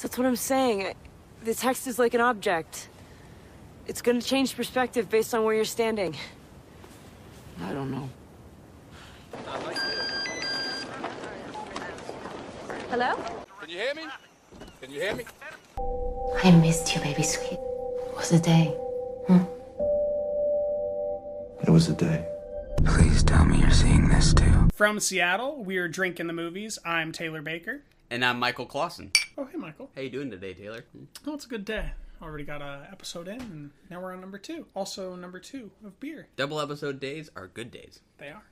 That's what I'm saying. The text is like an object. It's gonna change perspective based on where you're standing. I don't know. Hello? Can you hear me? Can you hear me? I missed you, baby sweet. It was a day. It was a day. Please tell me you're seeing this too. From Seattle, we're Drinking the Movies. I'm Taylor Baker. And I'm Michael Clausen. Oh, hey, Michael. How you doing today, Taylor? Oh, it's a good day. Already got an episode in, and now we're on number 2. Also, number 2 of beer. Double episode days are good days. They are.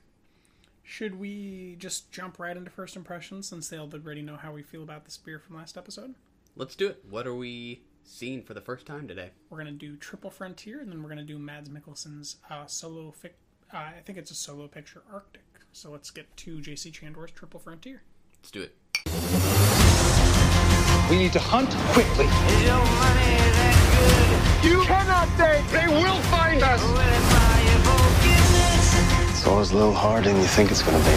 Should we just jump right into first impressions, since they already know how we feel about this beer from last episode? Let's do it. What are we seeing for the first time today? We're going to do Triple Frontier, and then we're going to do Mads Mikkelsen's solo I think it's a solo picture, Arctic. So let's get to J.C. Chandor's Triple Frontier. Let's do it. We need to hunt quickly. You cannot think they will find us. It's always a little harder than you think it's gonna be.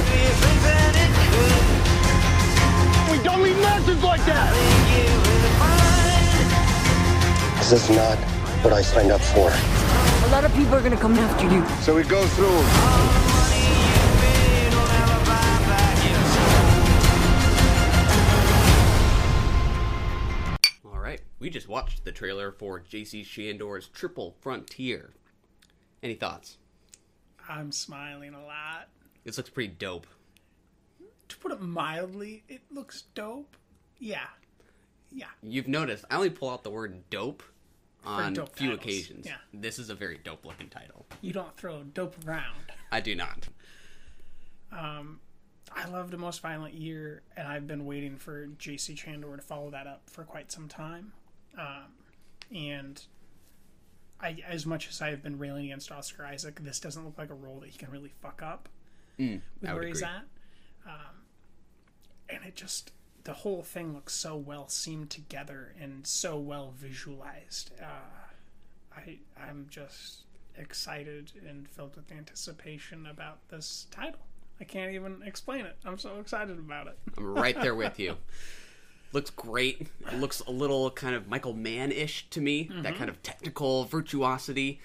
We don't leave messages like that. This is not what I signed up for. A lot of people are gonna come after you. So we go through. We just watched the trailer for J.C. Chandor's Triple Frontier. Any thoughts? I'm smiling a lot. This looks pretty dope. To put it mildly, it looks dope. Yeah. You've noticed, I only pull out the word dope on dope few titles. occasions. Yeah. This is a very dope-looking title. You don't throw dope around. I do not. I loved A Most Violent Year, and I've been waiting for J.C. Chandor to follow that up for quite some time. And as much as I've been railing against Oscar Isaac, this doesn't look like a role that he can really fuck up with where he's at. And it just, the whole thing looks so well seamed together and so well visualized. I'm just excited and filled with anticipation about this title. I can't even explain it. I'm so excited about it. I'm right there with you. Looks great. It looks a little kind of Michael Mann-ish to me. Mm-hmm. That kind of technical virtuosity.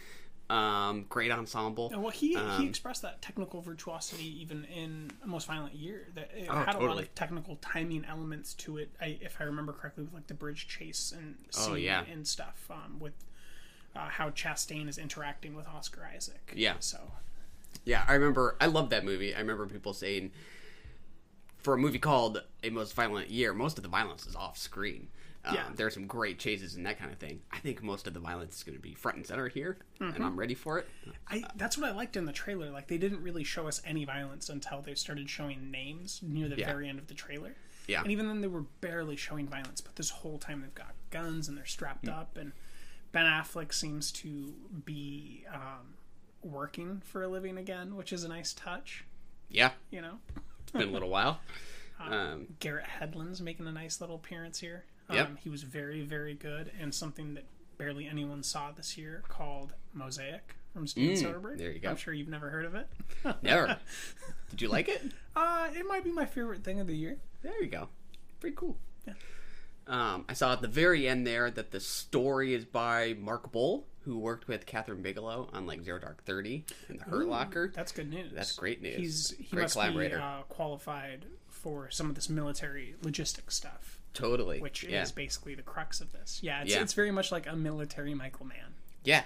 Great ensemble. Well, he expressed that technical virtuosity even in A Most Violent Year. That it had totally. A lot of technical timing elements to it. If I remember correctly, with like the bridge chase and scene and stuff. With how Chastain is interacting with Oscar Isaac. Yeah. So. Yeah, I love that movie. I remember people saying, for a movie called A Most Violent Year, most of the violence is off screen. There are some great chases and that kind of thing. I think most of the violence is going to be front and center here, and I'm ready for it. That's what I liked in the trailer. Like, they didn't really show us any violence until they started showing names near the very end of the trailer. Yeah. And even then, they were barely showing violence, but this whole time they've got guns and they're strapped up, and Ben Affleck seems to be working for a living again, which is a nice touch. Yeah. You know? It's been a little while. Garrett Hedlund's making a nice little appearance here. He was very, very good, and something that barely anyone saw this year called Mosaic from Steven Soderbergh. There you go. I'm sure you've never heard of it. Never. Did you like it? It might be my favorite thing of the year. There you go. Pretty cool. Yeah. I saw at the very end there that the story is by Mark Bull, who worked with Catherine Bigelow on like Zero Dark 30 and The Hurt Locker. That's good news. That's great news. He great must collaborator. be qualified for some of this military logistics stuff. Totally. Which is basically the crux of this. Yeah, it's very much like a military Michael Mann. Yeah.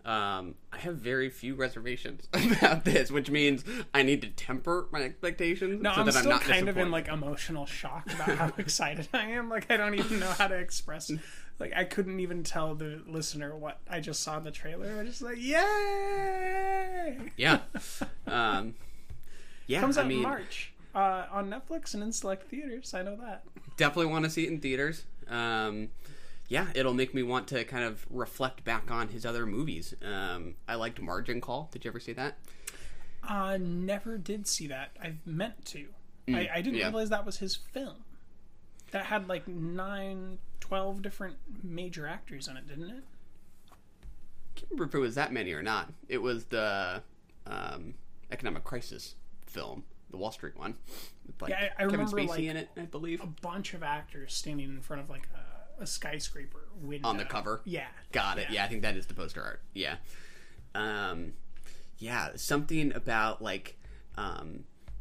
I have very few reservations about this, which means I need to temper my expectations. No, so I'm that still I'm not kind of in like emotional shock about how excited I am. Like, I don't even know how to express. Like, I couldn't even tell the listener what I just saw in the trailer. I'm just like, yay! Yeah. Comes out in March on Netflix and in select theaters. I know that. Definitely want to see it in theaters. It'll make me want to kind of reflect back on his other movies. I liked Margin Call. Did you ever see that? Never did see that. I meant to. I didn't realize that was his film. That had like 12 different major actors in it, didn't it? I can't remember if it was that many or not. It was the economic crisis film. the Wall Street one. With, like, I Kevin remember Spacey like in it, I believe. a bunch of actors standing in front of like a skyscraper window. On the cover? Yeah. Got it. Yeah, I think that is the poster art. Yeah. Something about like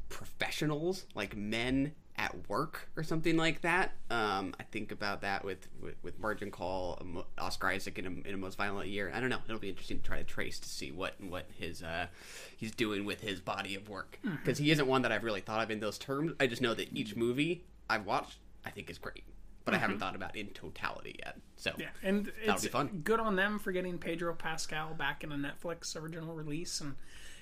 professionals, like men at work or something like that. I think about that with Margin Call, Oscar Isaac in a Most Violent Year. I don't know. It'll be interesting to try to trace to see what his he's doing with his body of work, because he isn't one that I've really thought of in those terms. I just know that each movie I've watched I think is great, but I haven't thought about it in totality yet. So yeah, and that'll be fun. Good on them for getting Pedro Pascal back in a Netflix original release and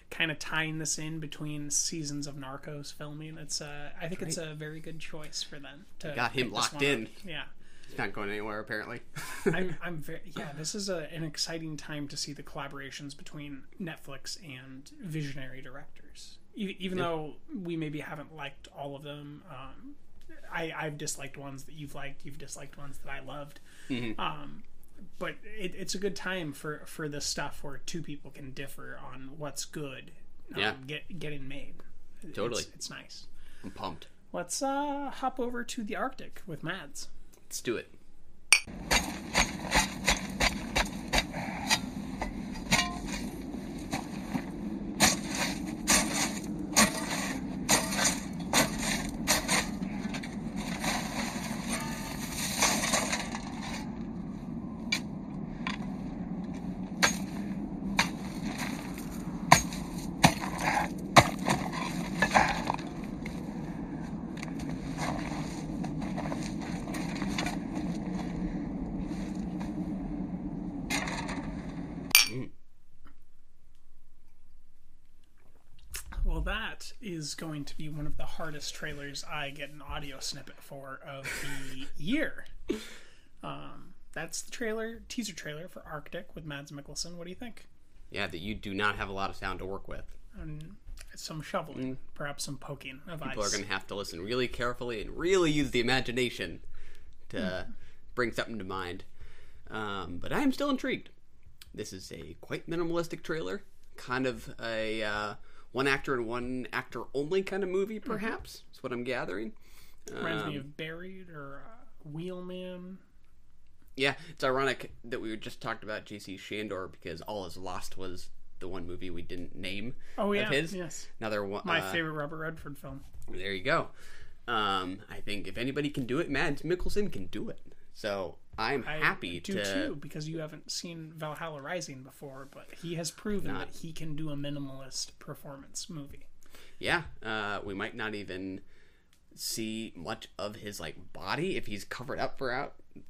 kind of tying this in between seasons of Narcos filming. It's I think it's a very good choice for them. To got him locked in. Yeah. He's not going anywhere apparently. I'm very this is an exciting time to see the collaborations between Netflix and visionary directors. Even though we maybe haven't liked all of them, I've disliked ones that you've liked. You've disliked ones that I loved. But it's a good time for this stuff where two people can differ on what's good. Getting made. Totally, it's nice. I'm pumped. Let's hop over to the Arctic with Mads. Let's do it. Well, that is going to be one of the hardest trailers I get an audio snippet for of the year. That's the teaser trailer for Arctic with Mads Mikkelsen. What do you think? Yeah, that you do not have a lot of sound to work with. Some shoveling, perhaps some poking of ice. People are going to have to listen really carefully and really use the imagination to bring something to mind. But I am still intrigued. This is a quite minimalistic trailer, kind of a one actor and one actor only kind of movie, perhaps. That's what I'm gathering. Reminds me of Buried or Wheelman. Yeah, it's ironic that we just talked about J.C. Shandor because All Is Lost was the one movie we didn't name. Oh yeah, of his. yes. Another one. My favorite Robert Redford film. There you go. I think if anybody can do it, Mads Mikkelsen can do it. So I'm happy to too, because you haven't seen Valhalla Rising before, but he has proven that he can do a minimalist performance movie. Yeah, we might not even see much of his like body if he's covered up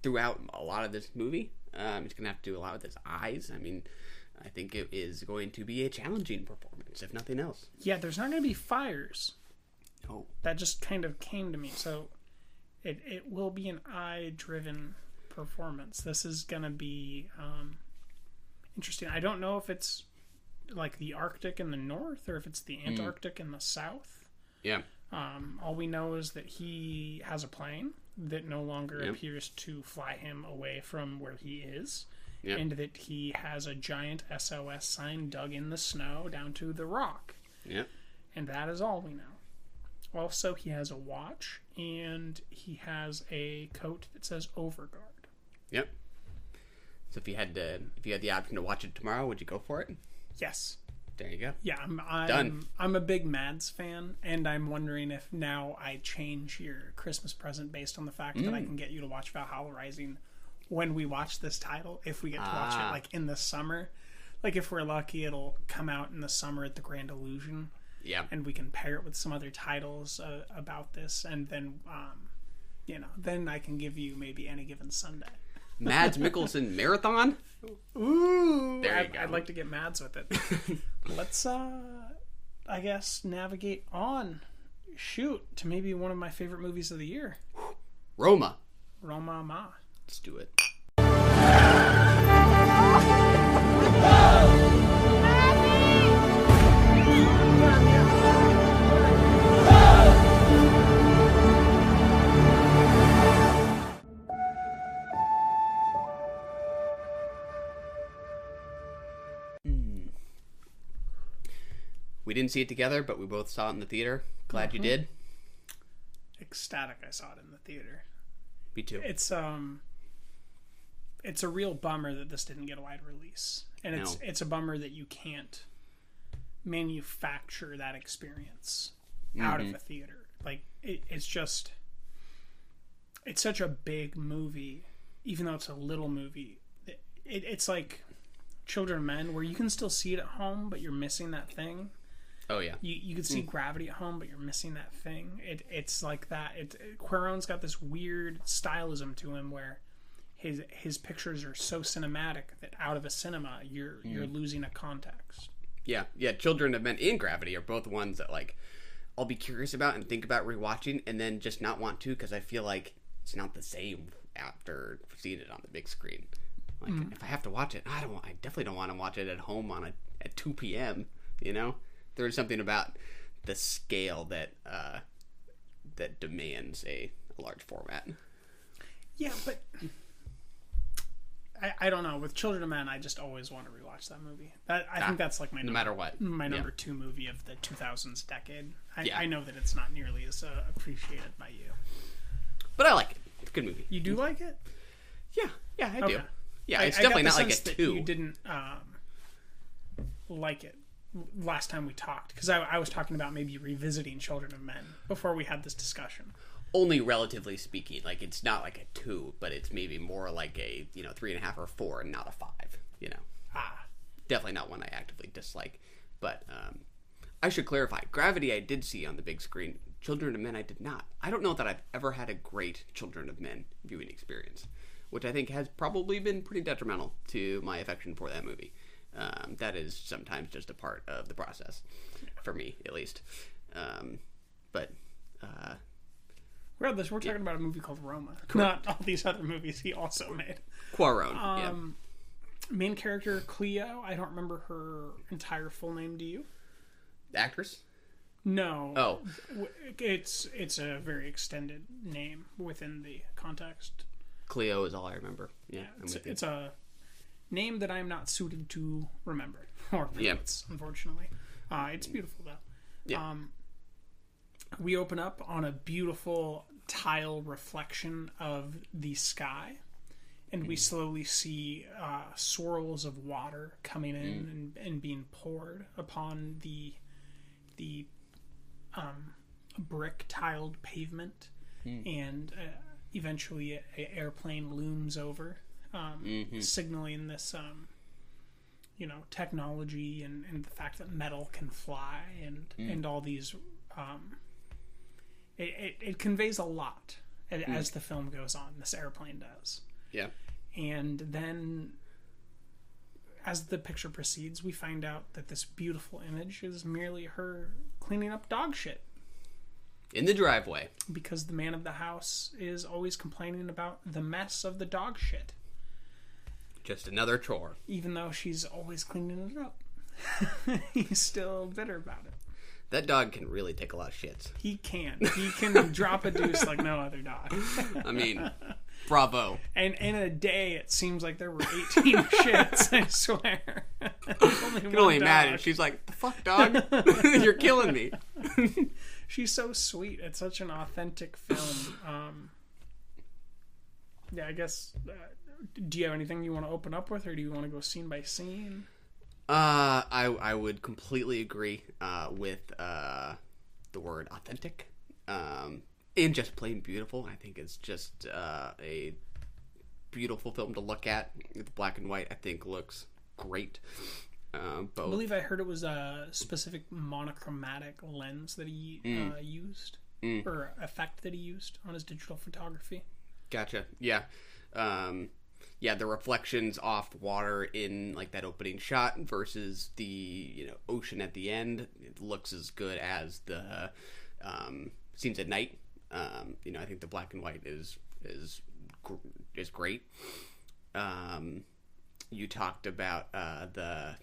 throughout a lot of this movie. He's gonna have to do a lot with his eyes. I mean, I think it is going to be a challenging performance, if nothing else. Yeah, there's not going to be fires. Oh, that just kind of came to me. So it will be an eye-driven performance. This is going to be interesting. I don't know if it's like the Arctic in the north or if it's the Antarctic in the south. Yeah. All we know is that he has a plane that no longer appears to fly him away from where he is. Yep. And that he has a giant SOS sign dug in the snow down to the rock. Yep. And that is all we know. Also, he has a watch, and he has a coat that says Overguard. Yep. So if you had the option to watch it tomorrow, would you go for it? Yes. There you go. Yeah, Done. I'm a big Mads fan, and I'm wondering if now I change your Christmas present based on the fact that I can get you to watch Valhalla Rising when we watch this title, if we get to watch it like in the summer. Like if we're lucky, it'll come out in the summer at the Grand Illusion. Yeah. And we can pair it with some other titles about this, and then then I can give you maybe Any Given Sunday. Mads Mikkelsen marathon? Ooh, there you go. I'd like to get Mads with it. Let's I guess navigate on to maybe one of my favorite movies of the year. Roma. Ma. Let's do it. We didn't see it together, but we both saw it in the theater a Glad you did. Ecstatic I saw it in the theater. Me too. It's a real bummer that this didn't get a wide release. And it's a bummer that you can't manufacture that experience out of a theater. Like it's such a big movie, even though it's a little movie. It's like Children of Men, where you can still see it at home, but you're missing that thing. Oh yeah, you can see Gravity at home, but you're missing that thing. It's like that. Cuarón's got this weird stylism to him where his pictures are so cinematic that out of a cinema you're losing a context. Yeah. Children of Men and Gravity are both ones that like I'll be curious about and think about rewatching, and then just not want to because I feel like it's not the same after seeing it on the big screen. Like if I have to watch it, I definitely don't want to watch it at home at 2 p.m. You know, there's something about the scale that demands a large format. Yeah, but I don't know. With Children of Men, I just always want to rewatch that movie. I think that's like my number 2 movie of the 2000s decade. I know that it's not nearly as appreciated by you, but I like it. It's a good movie. You do like it? Yeah, I do. Yeah, it's definitely not like a 2. You didn't like it last time we talked because I was talking about maybe revisiting Children of Men before we had this discussion. Only relatively speaking, like it's not like a 2, but it's maybe more like a 3.5 or 4, and not a 5. Definitely not one I actively dislike. But I should clarify: Gravity I did see on the big screen. Children of Men I did not. I don't know that I've ever had a great Children of Men viewing experience, which I think has probably been pretty detrimental to my affection for that movie. That is sometimes just a part of the process, for me at least. Regardless, we're talking about a movie called Roma, not all these other movies he also made. Cuarón, Main character Cleo, I don't remember her entire full name. Do you? The actress? No. Oh. It's a very extended name within the context. Cleo is all I remember. Yeah, it's a name that I'm not suited to remember or pronounce, unfortunately. It's beautiful, though. Yeah. We open up on a beautiful tile reflection of the sky, and we slowly see swirls of water coming in and being poured upon the brick tiled pavement, and eventually an airplane looms over, signaling this technology and the fact that metal can fly and all these it conveys a lot as the film goes on. This airplane does. Yeah. And then as the picture proceeds, we find out that this beautiful image is merely her cleaning up dog shit in the driveway, because the man of the house is always complaining about the mess of the dog shit. Just another chore. Even though she's always cleaning it up. He's still bitter about it. That dog can really take a lot of shits. He can drop a deuce like no other dog. I mean, bravo. And in a day, it seems like there were 18 shits, I swear. I can only imagine. She's like, the fuck, dog? You're killing me. She's so sweet. It's such an authentic film. Yeah, I guess... do you have anything you want to open up with, or do you want to go scene by scene? I would completely agree with the word authentic, and just plain beautiful. I think it's just a beautiful film to look at. The black and white, I think, looks great. Both. I believe I heard it was a specific monochromatic lens that he used, or effect that he used on his digital photography. Gotcha. Yeah. The reflections off the water in like that opening shot versus the ocean at the end, it looks as good as the scenes at night. I think the black and white is great. You talked about the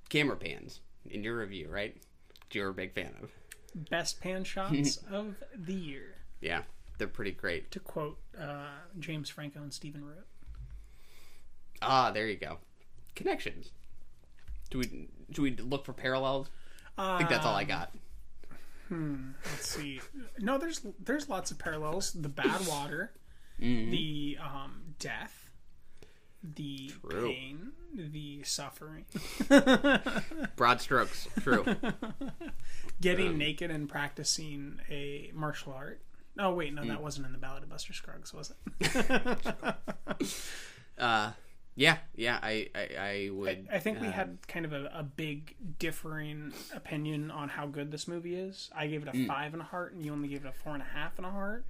camera pans in your review, right? Which you're a big fan of. Best pan shots of the year. Yeah, they're pretty great. To quote James Franco and Stephen Root. Ah, there you go. Connections. Do we look for parallels? I think that's all I got. Let's see. No, there's lots of parallels. The bad water, the death, the pain, the suffering. Broad strokes. True. Getting naked and practicing a martial art. Oh wait, no, that wasn't in the Ballad of Buster Scruggs, was it? Yeah, I would. I think we had kind of a big differing opinion on how good this movie is. I gave it a 5 and a heart, and you only gave it a 4.5 and a heart.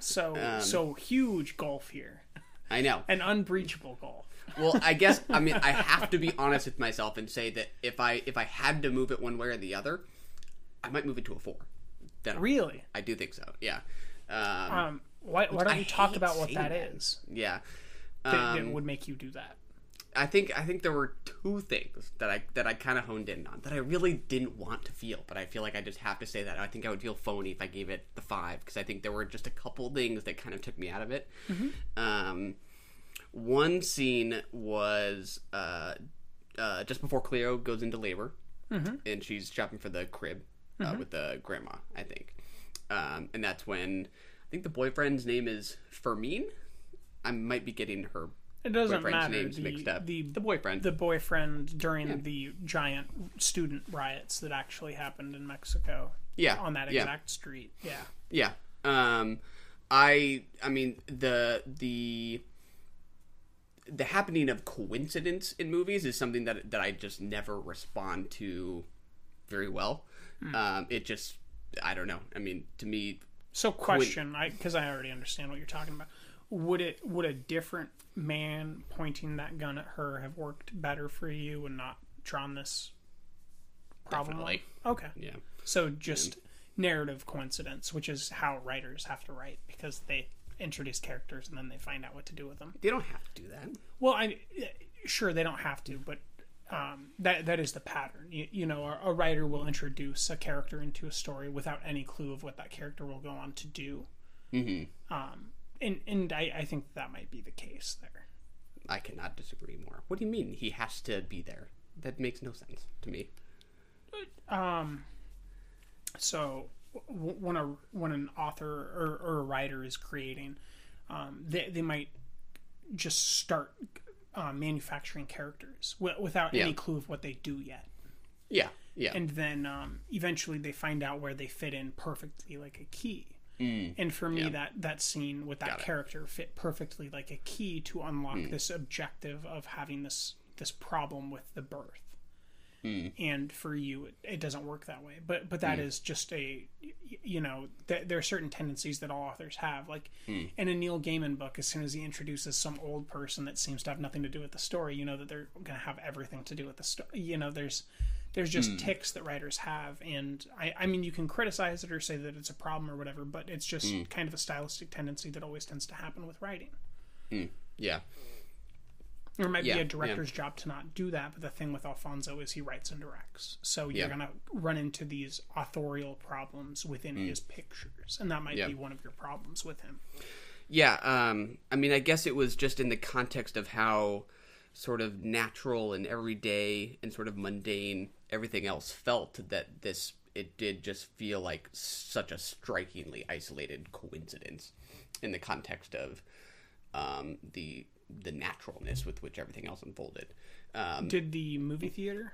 So huge gulf here. I know. An unbreachable gulf. Well, I guess I have to be honest with myself and say that if I had to move it one way or the other, I might move it to a 4. Really? I do think so. Yeah. Why don't you talk about what that is? Yeah. That would make you do that. I think there were 2 things that I kind of honed in on that I really didn't want to feel, but I feel like I just have to say that. I think I would feel phony if I gave it the 5 because I think there were just a couple things that kind of took me out of it. One scene was just before Cleo goes into labor, and she's shopping for the crib with the grandma, I think, and that's when I think the boyfriend's name is Fermin. I might be getting her. It doesn't boyfriend's matter. names mixed up. The boyfriend. The boyfriend during the giant student riots that actually happened in Mexico. Yeah. On that exact street. Yeah. Yeah. I mean the happening of coincidence in movies is something that I just never respond to very well. It just, I don't know. I mean, to me. So question, because I already understand what you're talking about. Would a different man pointing that gun at her have worked better for you and not drawn this problem? Definitely. Okay. Yeah. So just narrative coincidence, which is how writers have to write because they introduce characters and then they find out what to do with them. They don't have to do that. Well, sure they don't have to, but that is the pattern. You know, a writer will introduce a character into a story without any clue of what that character will go on to do. And I think that might be the case there. I cannot disagree more. What do you mean he has to be there? That makes no sense to me. So when an author or a writer is creating, they might just start manufacturing characters without any clue of what they do yet. Yeah. And then eventually they find out where they fit in perfectly like a key. And for me, that scene with that character fit perfectly like a key to unlock this objective of having this problem with the birth. And for you, it doesn't work that way. But that is just there are certain tendencies that all authors have. Like in a Neil Gaiman book, as soon as he introduces some old person that seems to have nothing to do with the story, you know that they're going to have everything to do with the story. You know, there's just tics that writers have, and I mean, you can criticize it or say that it's a problem or whatever, but it's just kind of a stylistic tendency that always tends to happen with writing. Yeah. Or it might be a director's job to not do that, but the thing with Alfonso is he writes and directs. So you're going to run into these authorial problems within his pictures, and that might be one of your problems with him. Yeah, I mean, I guess it was just in the context of how sort of natural and everyday and sort of mundane everything else felt that it did just feel like such a strikingly isolated coincidence in the context of the naturalness with which everything else unfolded. Did the movie theater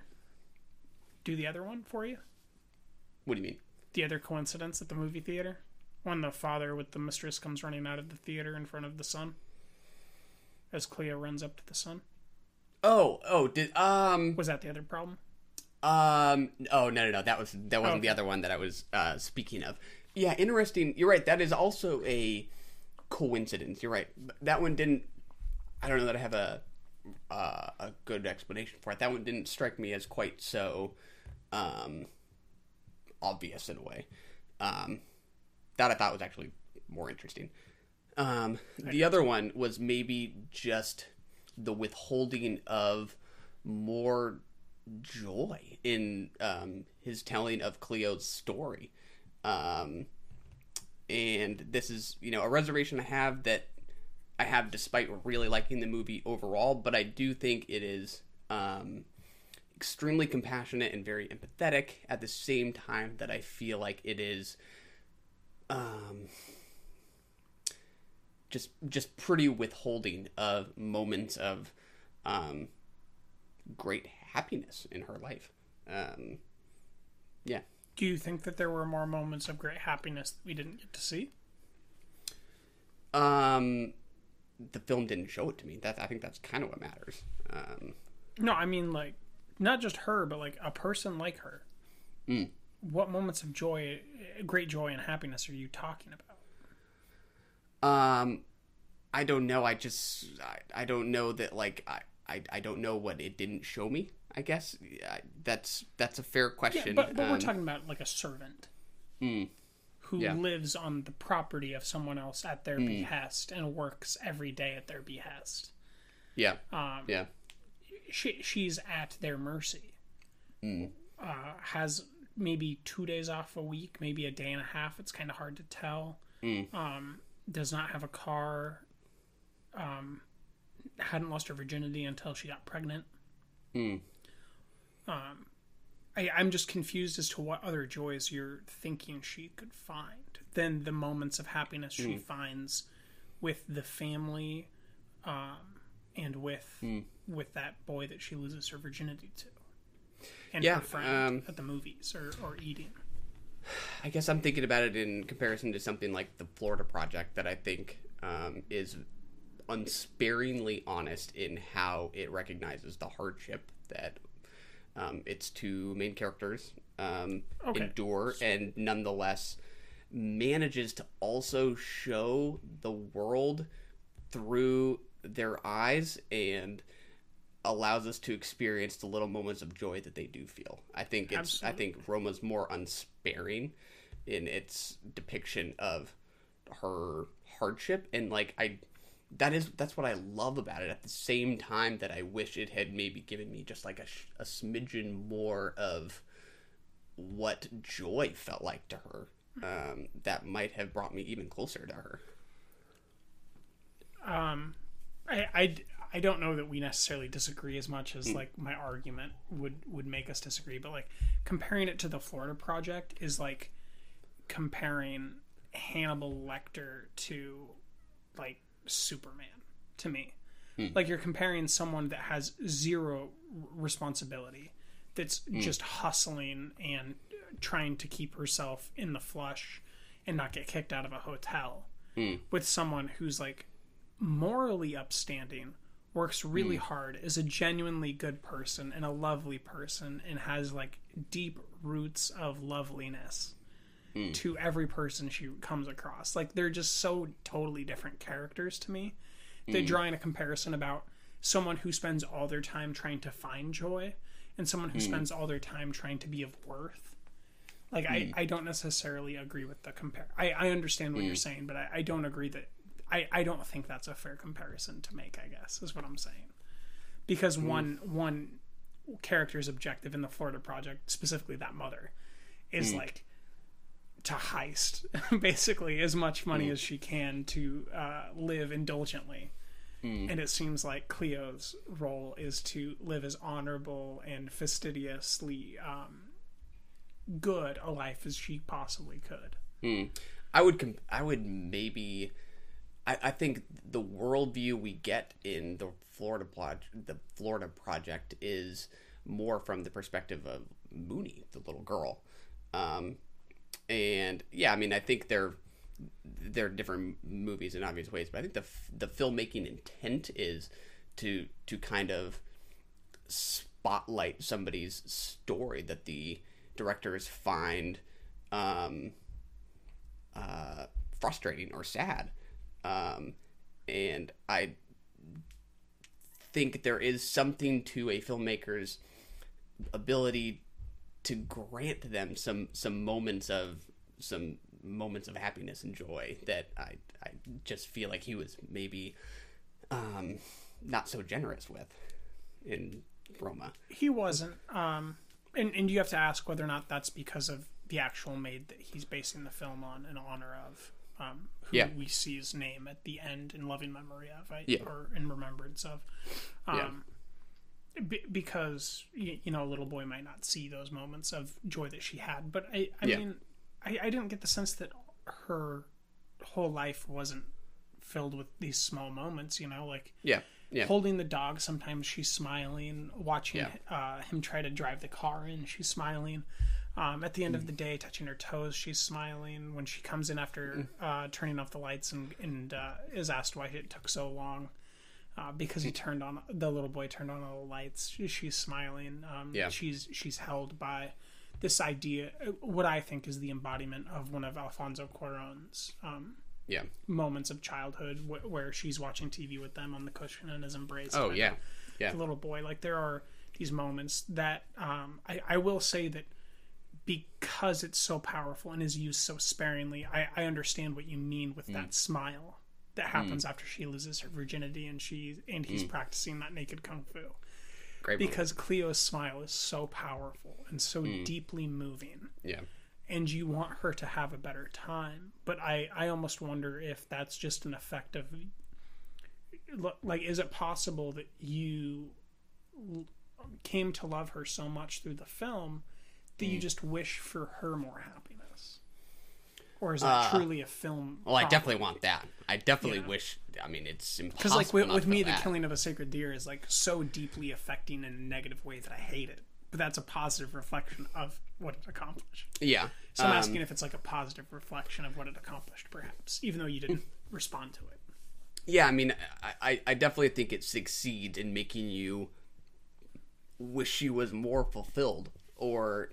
do the other one for you? What do you mean? The other coincidence at the movie theater? When the father with the mistress comes running out of the theater in front of the son? As Cleo runs up to the son? Was that the other problem? No. That wasn't the other one that I was speaking of. Yeah, interesting. You're right. That is also a coincidence. You're right. That one didn't. I don't know that I have a good explanation for it. That one didn't strike me as quite so obvious in a way. That I thought was actually more interesting. The other one was maybe just the withholding of more joy in his telling of Cleo's story. And this is, a reservation I have despite really liking the movie overall, but I do think it is extremely compassionate and very empathetic at the same time that I feel like it is just pretty withholding of moments of great happiness in her life. Yeah. Do you think that there were more moments of great happiness that we didn't get to see? The film didn't show it to me. I think that's kind of what matters. No, I mean, like, not just her, but like a person like her. What moments of joy, great joy and happiness are you talking about? I don't know. I don't know that, like, I don't know what it didn't show me, I guess. That's a fair question. Yeah, but we're talking about, like, a servant who lives on the property of someone else at their behest and works every day at their behest. Yeah. She's at their mercy. Has maybe 2 days off a week, maybe a day and a half. It's kind of hard to tell. Does not have a car. Hadn't lost her virginity until she got pregnant. I'm just confused as to what other joys you're thinking she could find than the moments of happiness she finds with the family, and with that boy that she loses her virginity to, and her friend at the movies or eating. I guess I'm thinking about it in comparison to something like the Florida Project that I think is unsparingly honest in how it recognizes the hardship that its two main characters endure, and nonetheless manages to also show the world through their eyes and allows us to experience the little moments of joy that they do feel. I think Roma's more unsparing in its depiction of her hardship, and like that's what I love about it. At the same time that I wish it had maybe given me just like a smidgen more of what joy felt like to her. That might have brought me even closer to her. I don't know that we necessarily disagree as much as like my argument would make us disagree, but like comparing it to the Florida Project is like comparing Hannibal Lecter to like Superman to me. Like you're comparing someone that has zero responsibility, that's just hustling and trying to keep herself in the flush and not get kicked out of a hotel, with someone who's like morally upstanding, works really hard, is a genuinely good person and a lovely person, and has like deep roots of loveliness to every person she comes across. Like they're just so totally different characters to me. They're drawing a comparison about someone who spends all their time trying to find joy and someone who spends all their time trying to be of worth. Like I don't necessarily agree with the I understand what you're saying, but I don't agree that I don't think that's a fair comparison to make, I guess, is what I'm saying. Because one character's objective in the Florida Project, specifically that mother, is like to heist basically as much money as she can to live indulgently. And it seems like Cleo's role is to live as honorable and fastidiously good a life as she possibly could. I would maybe... I think the worldview we get in the Florida Project is more from the perspective of Mooney, the little girl. And yeah, I mean, I think they're different movies in obvious ways, but I think the filmmaking intent is to kind of spotlight somebody's story that the directors find frustrating or sad. And I think there is something to a filmmaker's ability to grant them some moments of happiness and joy that I just feel like he was maybe not so generous with in Roma. He wasn't. And you have to ask whether or not that's because of the actual maid that he's basing the film on in honor of. Who we see his name at the end in loving memory of, or in remembrance of. because a little boy might not see those moments of joy that she had, but I mean, I didn't get the sense that her whole life wasn't filled with these small moments, like holding the dog. Sometimes she's smiling, watching him try to drive the car in, she's smiling. At the end of the day, touching her toes, she's smiling. When she comes in after turning off the lights and is asked why it took so long, because the little boy turned on all the lights, she's smiling. She's held by this idea, what I think is the embodiment of one of Alfonso Cuarón's moments of childhood, where she's watching TV with them on the cushion and is embraced by the little boy. Like, there are these moments that I will say that because it's so powerful and is used so sparingly, I understand what you mean with that smile that happens after she loses her virginity and he's practicing that naked kung fu. Great because Cleo's smile is so powerful and so deeply moving. Yeah. And you want her to have a better time. But I almost wonder if that's just an effect of, like, is it possible that you came to love her so much through the film that you just wish for her more happiness? Or is that truly a film? Well, I definitely want that. I definitely wish. I mean, it's impossible. Because, like, with me, the killing of a sacred deer is, like, so deeply affecting in a negative way that I hate it. But that's a positive reflection of what it accomplished. Yeah. So I'm asking if it's, like, a positive reflection of what it accomplished, perhaps, even though you didn't respond to it. Yeah, I mean, I definitely think it succeeds in making you wish she was more fulfilled, or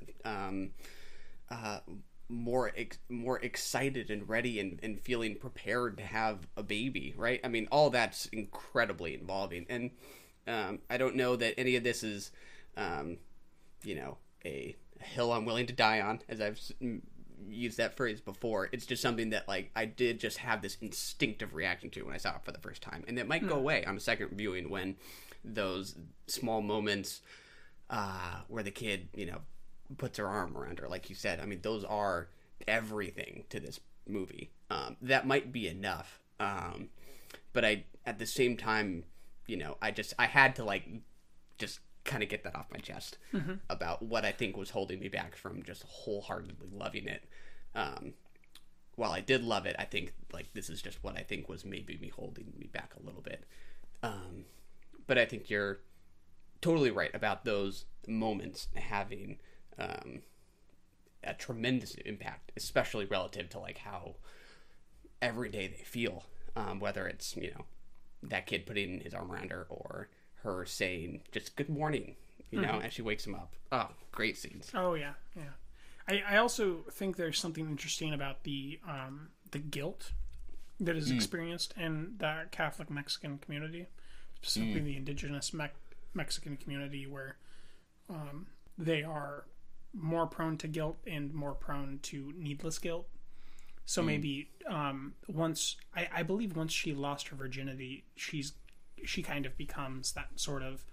more excited and ready and feeling prepared to have a baby, right? I mean, all that's incredibly involving, and I don't know that any of this is, a hill I'm willing to die on, as I've used that phrase before. It's just something that, like, I did just have this instinctive reaction to when I saw it for the first time, and it might go away on a second viewing when those small moments where the kid, puts her arm around her, like you said. I mean, those are everything to this movie. That might be enough. But at the same time, I had to, like, just kind of get that off my chest about what I think was holding me back from just wholeheartedly loving it. While I did love it, I think, like, this is just what I think was maybe me holding me back a little bit. But I think you're totally right about those moments having a tremendous impact, especially relative to, like, how every day they feel, whether it's that kid putting his arm around her, or her saying just good morning as she wakes him up. Oh, great scenes. Oh yeah. I also think there's something interesting about the guilt that is experienced in the Catholic Mexican community, specifically the indigenous Mexican community, where they are more prone to guilt and more prone to needless guilt. So maybe once I believe once she lost her virginity, she kind of becomes that sort of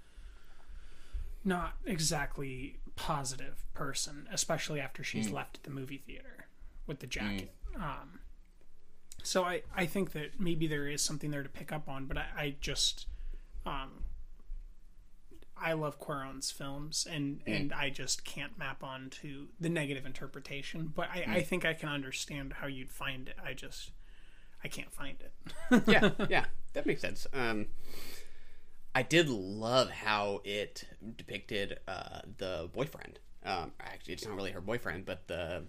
not exactly positive person, especially after she's left the movie theater with the jacket. So I think that maybe there is something there to pick up on, but I just I love Cuarón's films, and I just can't map on to the negative interpretation. But I think I can understand how you'd find it. I can't find it. yeah, that makes sense. I did love how it depicted the boyfriend. Actually, it's not really her boyfriend, but the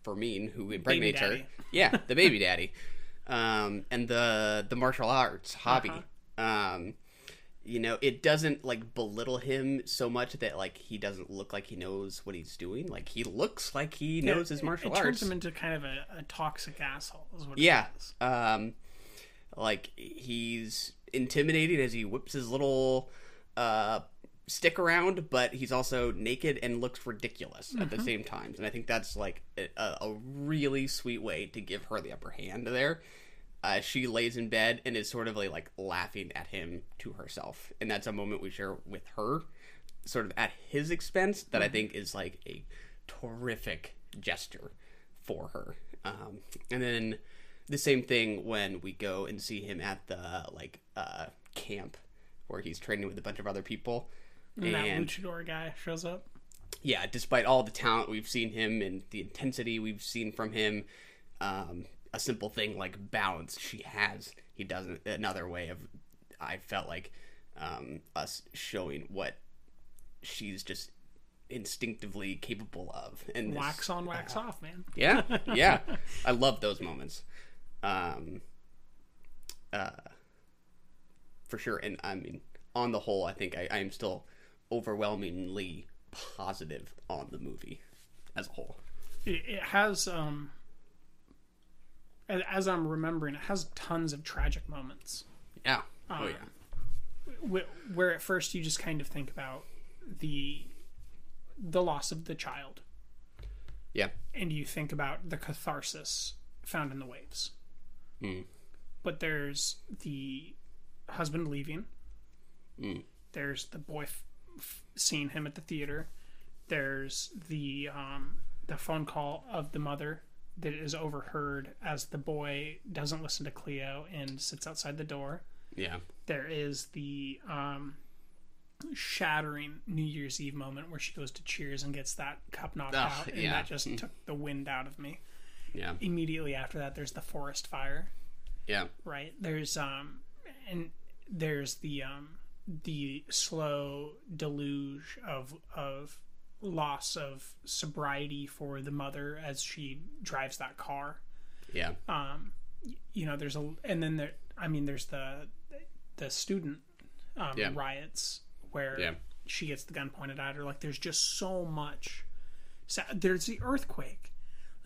Fermin who impregnates her. Yeah, the baby daddy. And the martial arts hobby. It doesn't, like, belittle him so much that, like, he doesn't look like he knows what he's doing. Like, he looks like he knows his martial arts. It turns him into kind of a toxic asshole, is what it is. Like, he's intimidating as he whips his little stick around, but he's also naked and looks ridiculous at the same time. And I think that's, like, a really sweet way to give her the upper hand there. She lays in bed and is sort of like laughing at him to herself. And that's a moment we share with her, sort of at his expense, that I think is, like, a terrific gesture for her. And then the same thing when we go and see him at the, like, camp where he's training with a bunch of other people. And that luchador guy shows up. Yeah, despite all the talent we've seen him and the intensity we've seen from him, a simple thing like balance he does another way of, I felt like, us showing what she's just instinctively capable of. And wax on, wax off, man. Yeah. I love those moments. For sure. And I mean, on the whole, I think I am still overwhelmingly positive on the movie as a whole. It has, as I'm remembering, it has tons of tragic moments. Yeah. Oh, yeah. Where at first you just kind of think about the loss of the child. Yeah. And you think about the catharsis found in the waves. But there's the husband leaving. There's the boy seeing him at the theater. There's the phone call of the mother that is overheard as the boy doesn't listen to Cleo and sits outside the door. Yeah. There is the shattering New Year's Eve moment where she goes to Cheers and gets that cup knocked out, and that just took the wind out of me. Yeah. Immediately after that, there's the forest fire. Yeah. Right. There's and there's the slow deluge of loss of sobriety for the mother as she drives that car. Yeah. There's there's the student riots where she gets the gun pointed at her. Like, there's just so much. There's the earthquake.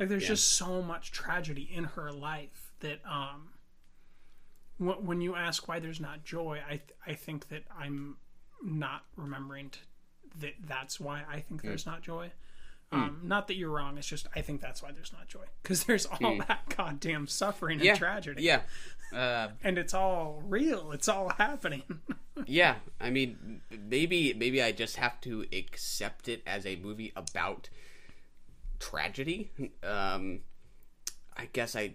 Like, there's just so much tragedy in her life that when you ask why there's not joy, I think that I'm not remembering that's why I think there's not joy. Not that you're wrong. It's just I think that's why there's not joy, because there's all that goddamn suffering and tragedy. Yeah, and it's all real. It's all happening. Yeah, I mean, maybe I just have to accept it as a movie about tragedy. I guess I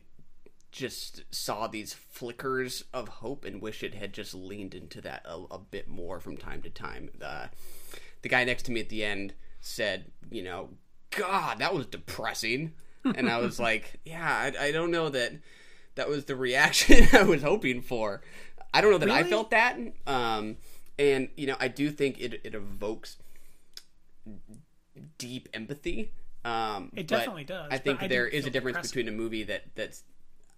just saw these flickers of hope and wish it had just leaned into that a bit more from time to time. The guy next to me at the end said, God, that was depressing. And I was like, yeah, I don't know that was the reaction I was hoping for. I don't know that I felt that. And, I do think it evokes deep empathy. It definitely does. I think there is a difference between a movie that's...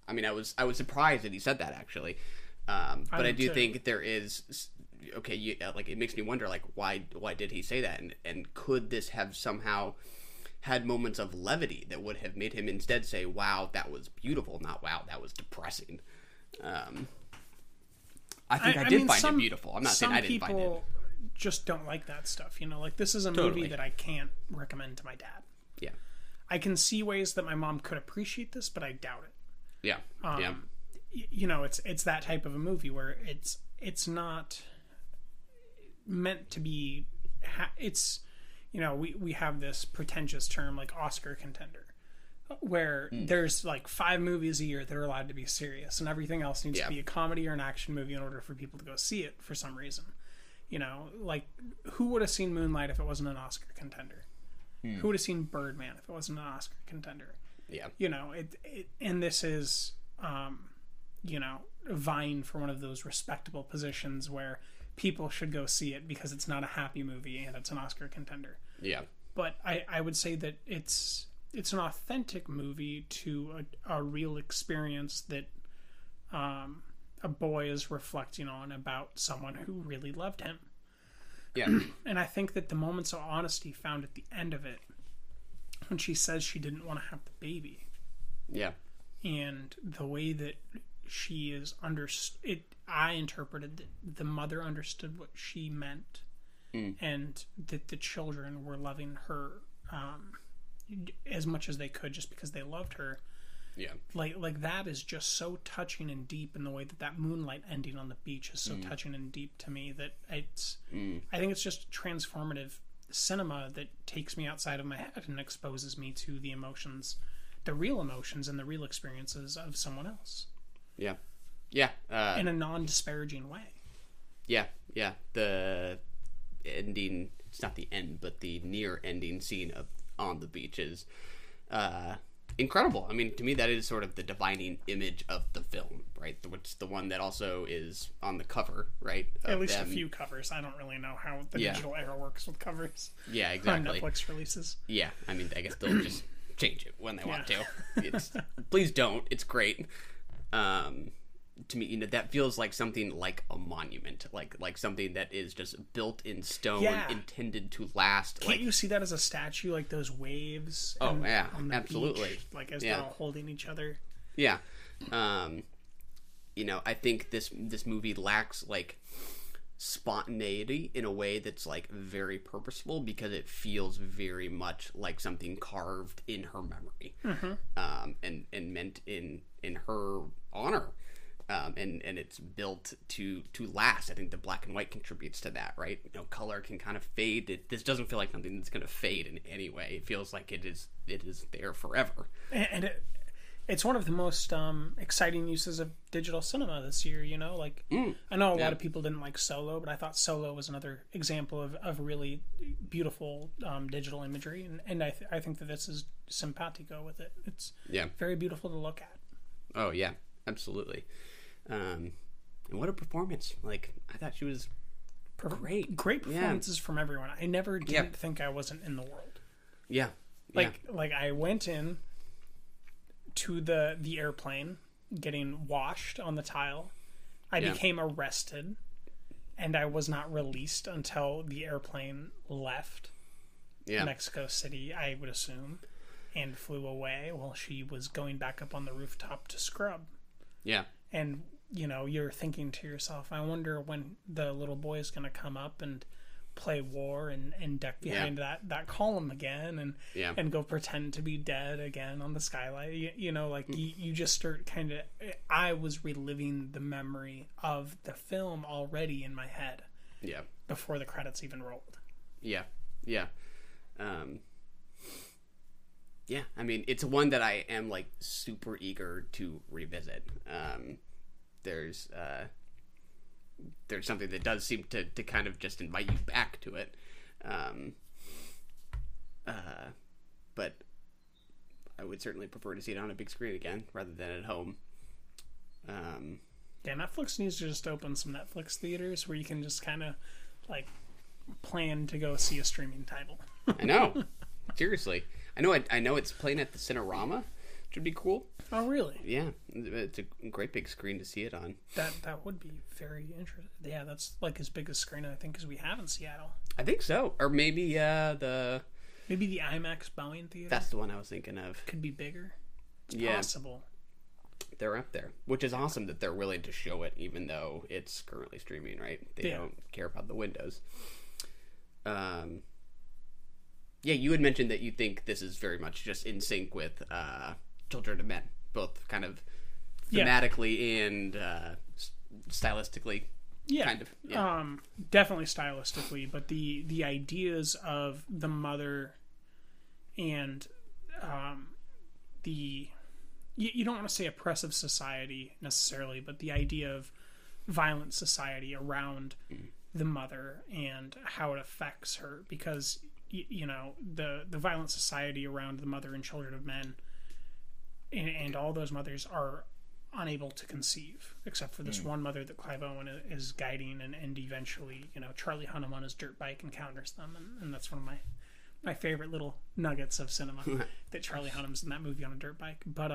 I mean, I was surprised that he said that, actually. But I do think there is... Okay, it makes me wonder, why did he say that? And could this have somehow had moments of levity that would have made him instead say, wow, that was beautiful, not wow, that was depressing. I think I did find it beautiful. I'm not saying I didn't find it. Some people just don't like that stuff. This is a movie that I can't recommend to my dad. Yeah. I can see ways that my mom could appreciate this, but I doubt it. Yeah. It's that type of a movie where it's not meant to be. We have this pretentious term like Oscar contender, where there's 5 movies a year that are allowed to be serious, and everything else needs to be a comedy or an action movie in order for people to go see it for some reason. Who would have seen Moonlight if it wasn't an Oscar contender? Who would have seen Birdman if it wasn't an Oscar contender? Yeah. And this is, vying for one of those respectable positions where people should go see it because it's not a happy movie and it's an Oscar contender. Yeah. But I would say that it's an authentic movie to a real experience that a boy is reflecting on about someone who really loved him. Yeah. And I think that the moments of honesty found at the end of it, when she says she didn't want to have the baby. Yeah. And the way that she is I interpreted that the mother understood what she meant, and that the children were loving her as much as they could just because they loved her. Yeah. Like that is just so touching and deep in the way that Moonlight ending on the beach is so touching and deep to me that it's I think it's just transformative cinema that takes me outside of my head and exposes me to the emotions, the real emotions and the real experiences of someone else. Yeah. Yeah. In a non-disparaging way. Yeah. Yeah. ending, it's not the end, but the near ending scene of on the beach is incredible. I mean, to me, that is sort of the defining image of the film, right? Which the one that also is on the cover, right? At least a few covers. I don't really know how the digital era works with covers. Yeah, exactly. On Netflix releases. Yeah, I mean, I guess they'll just change it when they want to. Please don't. It's great. To me, that feels like something like a monument, like something that is just built in stone, intended to last. Can't you see that as a statue, like those waves? Oh yeah, on the absolutely. Beach, like as they're all holding each other. Yeah, I think this movie lacks like spontaneity in a way that's like very purposeful, because it feels very much like something carved in her memory, and meant in her honor. And it's built to last. I think the black and white contributes to that, right? Color can kind of fade. This doesn't feel like something that's going to fade in any way. It feels like it is there forever. And it's one of the most exciting uses of digital cinema this year. I know a lot of people didn't like Solo, but I thought Solo was another example of really beautiful digital imagery, and I think that this is simpatico with it. It's very beautiful to look at. Oh yeah, absolutely. And what a performance! Like, I thought she was great. Great performances from everyone. I never didn't think I wasn't in the world. Yeah. Like I went in to the airplane, getting washed on the tile. I became arrested, and I was not released until the airplane left Mexico City, I would assume, and flew away while she was going back up on the rooftop to scrub. Yeah. And, you're thinking to yourself, I wonder when the little boy is going to come up and play war and duck behind that column again and go pretend to be dead again on the skylight. You just start kind of... I was reliving the memory of the film already in my head. Yeah. Before the credits even rolled. Yeah. Yeah. Yeah, I mean, it's one that I am like super eager to revisit. There's something that does seem to kind of just invite you back to it. But I would certainly prefer to see it on a big screen again rather than at home. Netflix needs to just open some Netflix theaters where you can just kind of like plan to go see a streaming title. I know. Seriously. I know it's playing at the Cinerama, which would be cool. Oh, really? Yeah. It's a great big screen to see it on. That would be very interesting. Yeah, that's like as big a screen, I think, as we have in Seattle. I think so. Or maybe Maybe the IMAX Boeing Theater? That's the one I was thinking of. Could be bigger. It's possible. They're up there, which is awesome that they're willing to show it, even though it's currently streaming, right? They don't care about the windows. Yeah, you had mentioned that you think this is very much just in sync with Children of Men, both kind of thematically and stylistically. Yeah, kind of. Definitely stylistically, but the ideas of the mother and you don't want to say oppressive society necessarily, but the idea of violent society around the mother and how it affects her, because the violent society around the mother and Children of Men and all those mothers are unable to conceive, except for this one mother that Clive Owen is guiding, and eventually Charlie Hunnam on his dirt bike encounters them, and that's one of my favorite little nuggets of cinema that Charlie Hunnam's in that movie on a dirt bike. But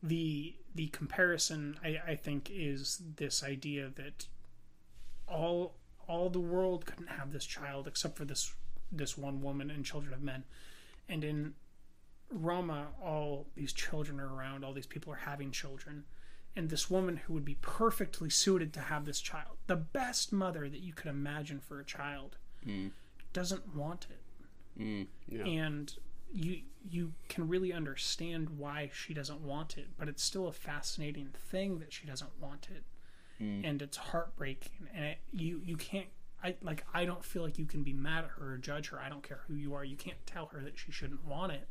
the comparison I think is this idea that all the world couldn't have this child except for this one woman and Children of Men, and in Roma all these children are around, all these people are having children, and this woman who would be perfectly suited to have this child, the best mother that you could imagine for a child, doesn't want it. And you can really understand why she doesn't want it, but it's still a fascinating thing that she doesn't want it. And it's heartbreaking, and you can't, I don't feel like you can be mad at her or judge her. I don't care who you are. You can't tell her that she shouldn't want it.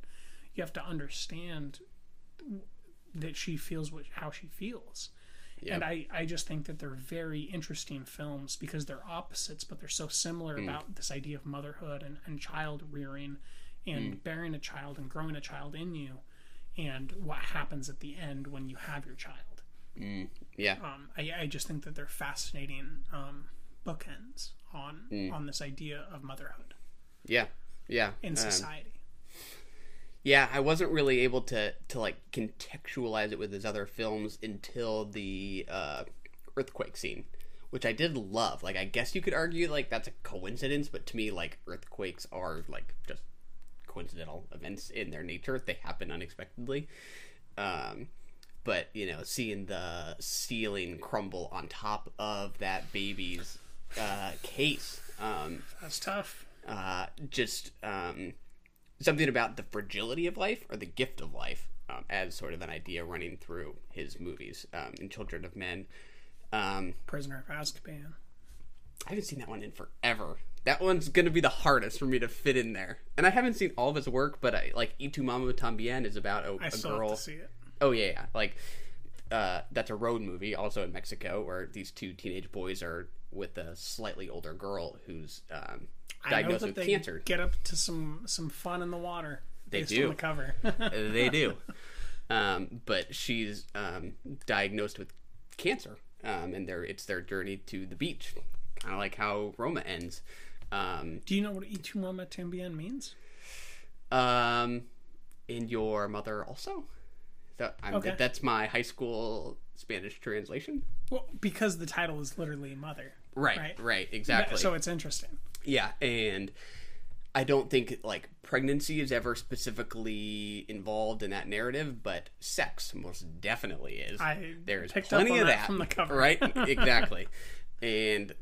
You have to understand that she feels how she feels. And I just think that they're very interesting films because they're opposites, but they're so similar about this idea of motherhood and child rearing and bearing a child and growing a child in you, and what happens at the end when you have your child. Yeah. I just think that they're fascinating bookends on this idea of motherhood. Yeah. Yeah. In society. Yeah, I wasn't really able to like contextualize it with his other films until the earthquake scene, which I did love. Like, I guess you could argue like that's a coincidence, but to me, like, earthquakes are like just coincidental events in their nature. They happen unexpectedly. But, you know, seeing the ceiling crumble on top of that baby's case. That's tough. Something about the fragility of life or the gift of life as sort of an idea running through his movies in Children of Men. Prisoner of Azkaban. I haven't seen that one in forever. That one's going to be the hardest for me to fit in there. And I haven't seen all of his work, but like Y Tu Mama Tambien is about a still girl. have to see it. Oh, yeah. Like, that's a road movie, also in Mexico, where these two teenage boys are with a slightly older girl who's diagnosed with cancer. Get up to some fun in the water. They based do. On the cover. They do. But she's diagnosed with cancer, and it's their journey to the beach, kind of like how Roma ends. Do you know what Y Tu Mama Tambien means? In Your Mother Also? Okay. That's my high school Spanish translation. Well, because the title is literally mother. Right, exactly. So it's interesting. Yeah, and I don't think like pregnancy is ever specifically involved in that narrative, but sex most definitely is. There's plenty of that from the cover, right? Exactly, and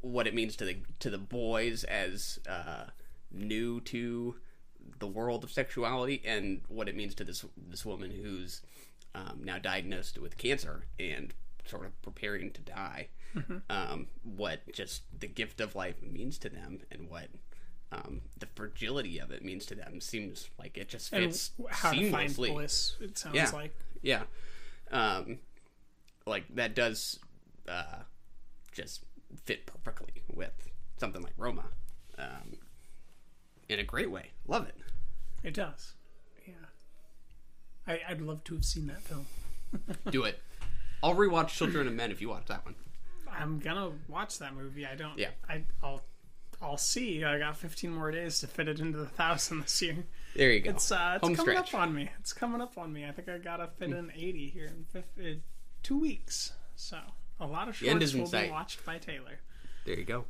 what it means to the boys as new to the world of sexuality, and what it means to this woman who's now diagnosed with cancer and sort of preparing to die. What just the gift of life means to them, and what the fragility of it means to them seems like it just fits and how seamlessly. To find bliss, it sounds like. Yeah. Like that does just fit perfectly with something like Roma. In a great way. Love it. It does. Yeah. I'd love to have seen that film. Do it. I'll rewatch Children of Men if you watch that one. I'm gonna watch that movie. I don't. Yeah. I'll see. I got 15 more days to fit it into the 1,000 this year. There you go. It's Home coming stretch. up on me. It's coming up on me. I think I gotta fit in 80 here in 2 weeks. So a lot of shorts will be watched by Taylor. There you go.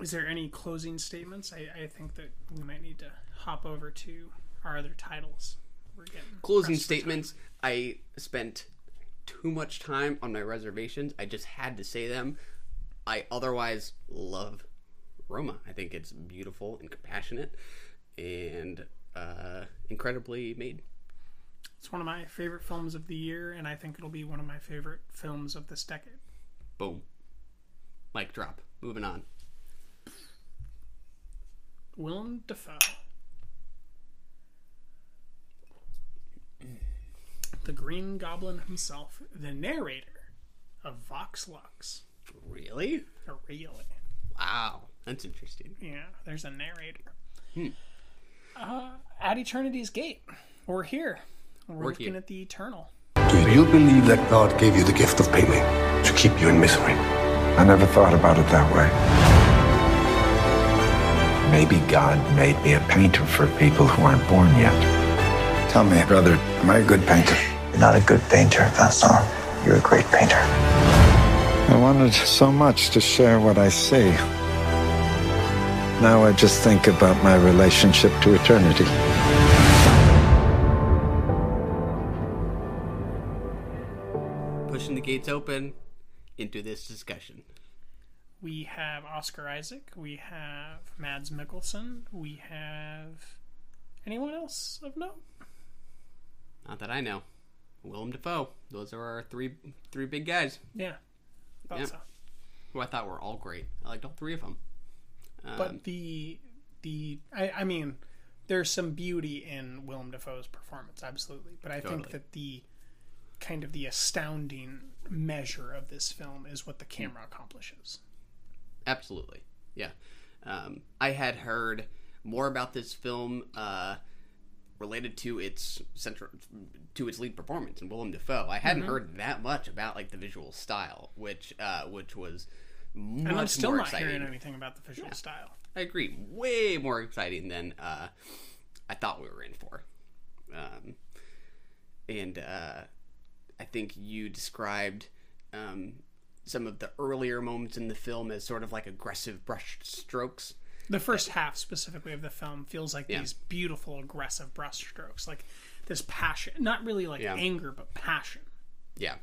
Is there any closing statements? I think that we might need to hop over to our other titles. We're getting closing statements. I spent too much time on my reservations. I just had to say them. I otherwise love Roma. I think it's beautiful and compassionate and incredibly made. It's one of my favorite films of the year, and I think it'll be one of my favorite films of this decade. Boom. Mic drop. Moving on. Willem Dafoe. The Green Goblin himself, the narrator of Vox Lux. Really? Really. Wow. That's interesting. Yeah, there's a narrator. At Eternity's Gate. We're here. We're looking at the eternal. Do you believe that God gave you the gift of painting to keep you in misery? I never thought about it that way. Maybe God made me a painter for people who aren't born yet. Tell me, brother, am I a good painter? You're not a good painter, Vincent. You're a great painter. I wanted so much to share what I see. Now I just think about my relationship to eternity. Pushing the gates open into this discussion. We have Oscar Isaac. We have Mads Mikkelsen. We have anyone else of note? Not that I know. Willem Dafoe. Those are our three big guys. Yeah. Thought so. Who I thought were all great. I liked all three of them. But I mean, there's some beauty in Willem Dafoe's performance, absolutely. But I think that the kind of the astounding measure of this film is what the camera accomplishes. Absolutely. Yeah. I had heard more about this film related to its lead performance in Willem Dafoe. I hadn't heard that much about like the visual style, which was much and I'm still more not exciting. hearing anything about the visual style. I agree. Way more exciting than I thought we were in for. I think you described some of the earlier moments in the film as sort of like aggressive brush strokes. The first half specifically of the film feels like these beautiful aggressive brush strokes, like this passion, not really like anger, but passion. Yeah.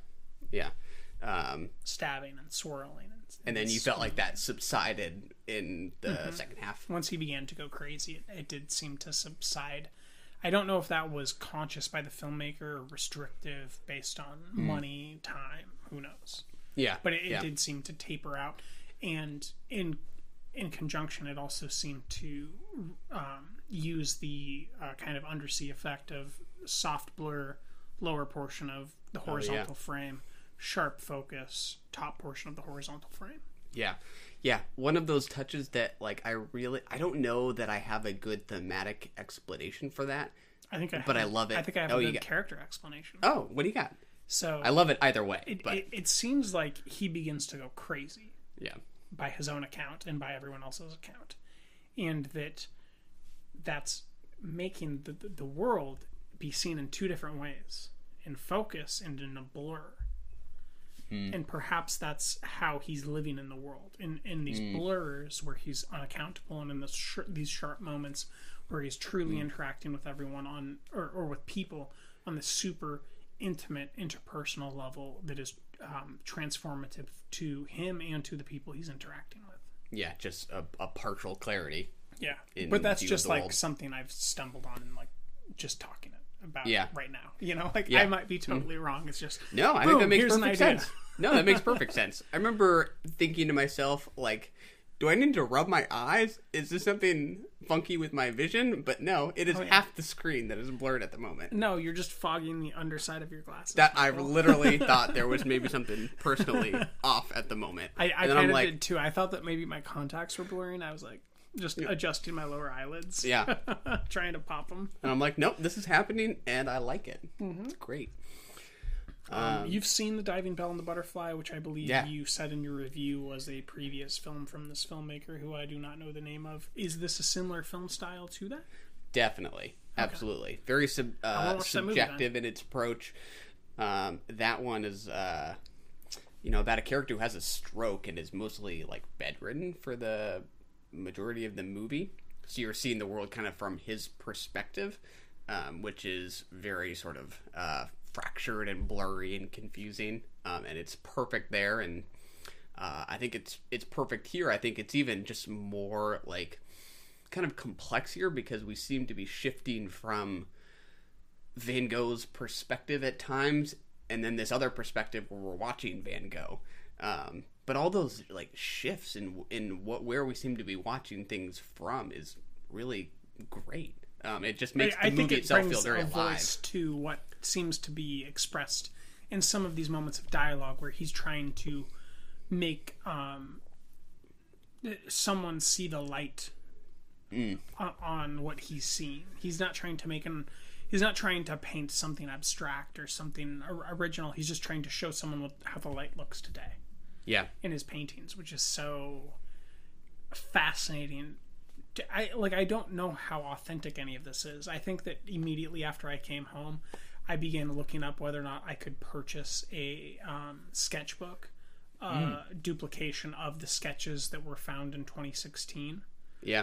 Stabbing and swirling. And then you felt like that subsided in the second half. Once he began to go crazy, it did seem to subside. I don't know if that was conscious by the filmmaker or restrictive based on money, time, who knows. Yeah. But it did seem to taper out. And in conjunction, it also seemed to use the kind of undersea effect of soft blur, lower portion of the horizontal frame, sharp focus, top portion of the horizontal frame. Yeah. One of those touches that, like, I don't know that I have a good thematic explanation for that. I love it. I think I have a good character explanation. Oh, what do you got? So I love it either way. It seems like he begins to go crazy. Yeah. By his own account and by everyone else's account. And that's making the world be seen in two different ways. In focus and in a blur. And perhaps that's how he's living in the world. In these blurs where he's unaccountable, and in these sharp moments where he's truly interacting with everyone or with people on the super intimate, interpersonal level that is transformative to him and to the people he's interacting with. Yeah, just a partial clarity. Yeah, but that's just like something I've stumbled on and like just talking about right now. You know, like I might be totally wrong. It's just I think that makes perfect sense. No, that makes perfect sense. I remember thinking to myself, like, do I need to rub my eyes? Is this something funky with my vision? But no, it is half the screen that is blurred at the moment. No, you're just fogging the underside of your glasses. That I literally thought there was maybe something personally off at the moment. I kind of did too. I thought that maybe my contacts were blurring. I was like, just adjusting my lower eyelids. Yeah. Trying to pop them. And I'm like, nope, this is happening, and I like it. It's great. You've seen The Diving Bell and the Butterfly, which I believe you said in your review was a previous film from this filmmaker who I do not know the name of. Is this a similar film style to that? Definitely. Absolutely. Very subjective in its approach. That one is, about a character who has a stroke and is mostly like bedridden for the majority of the movie. So you're seeing the world kind of from his perspective, which is very sort of fractured and blurry and confusing, and it's perfect there. And I think it's perfect here. I think it's even just more like kind of complex here because we seem to be shifting from Van Gogh's perspective at times, and then this other perspective where we're watching Van Gogh. But all those like shifts in where we seem to be watching things from is really great. It just makes the movie itself feel very alive. I think it brings a voice to what seems to be expressed in some of these moments of dialogue where he's trying to make someone see the light on what he's seeing. He's not trying to he's not trying to paint something abstract or something original. He's just trying to show someone how the light looks today. Yeah. In his paintings, which is so fascinating. I don't know how authentic any of this is. I think that immediately after I came home, I began looking up whether or not I could purchase a sketchbook duplication of the sketches that were found in 2016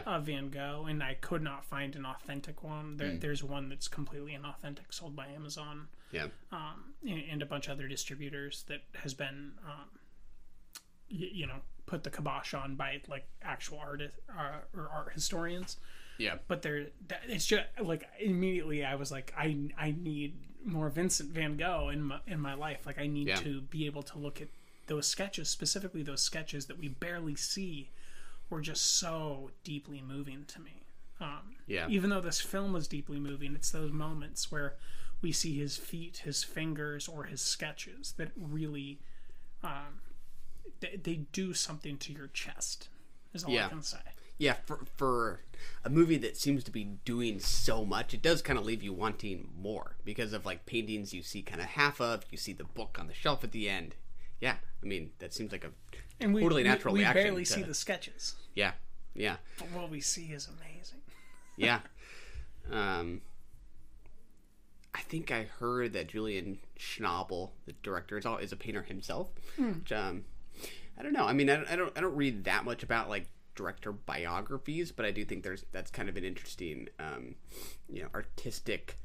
of Van Gogh, and I could not find an authentic one. There's one that's completely inauthentic, sold by Amazon, and a bunch of other distributors that has been, put the kibosh on by like actual artists or art historians. Yeah, but it's just like immediately I was like, I need more Vincent Van Gogh in my life. Like I need to be able to look at those sketches, specifically those sketches that we barely see, were just so deeply moving to me. Even though this film was deeply moving, it's those moments where we see his feet, his fingers, or his sketches that really they do something to your chest, is all I can say. Yeah, for a movie that seems to be doing so much, it does kind of leave you wanting more, because of like paintings you see kind of half of, you see the book on the shelf at the end. Yeah, I mean, that seems like a totally natural reaction. We barely see the sketches. Yeah. But what we see is amazing. Yeah. I think I heard that Julian Schnabel, the director, is a painter himself. Which, I don't know. I mean, I don't read that much about like director biographies, but I do think that's kind of an interesting, artistic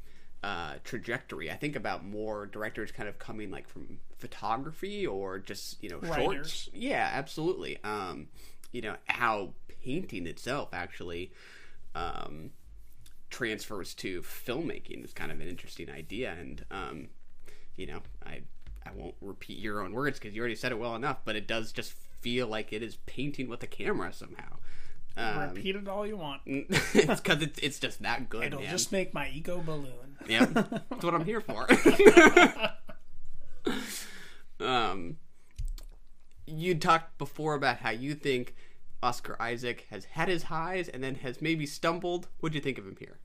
trajectory. I think about more directors kind of coming like from photography or just shorts. Yeah, absolutely. How painting itself actually transfers to filmmaking is kind of an interesting idea, and I won't repeat your own words because you already said it well enough, but it does just feel like it is painting with a camera somehow. Repeat it all you want. It's because it's just that good. It'll just make my ego balloon. Yeah, that's what I'm here for. You talked before about how you think Oscar Isaac has had his highs and then has maybe stumbled. What'd you think of him here?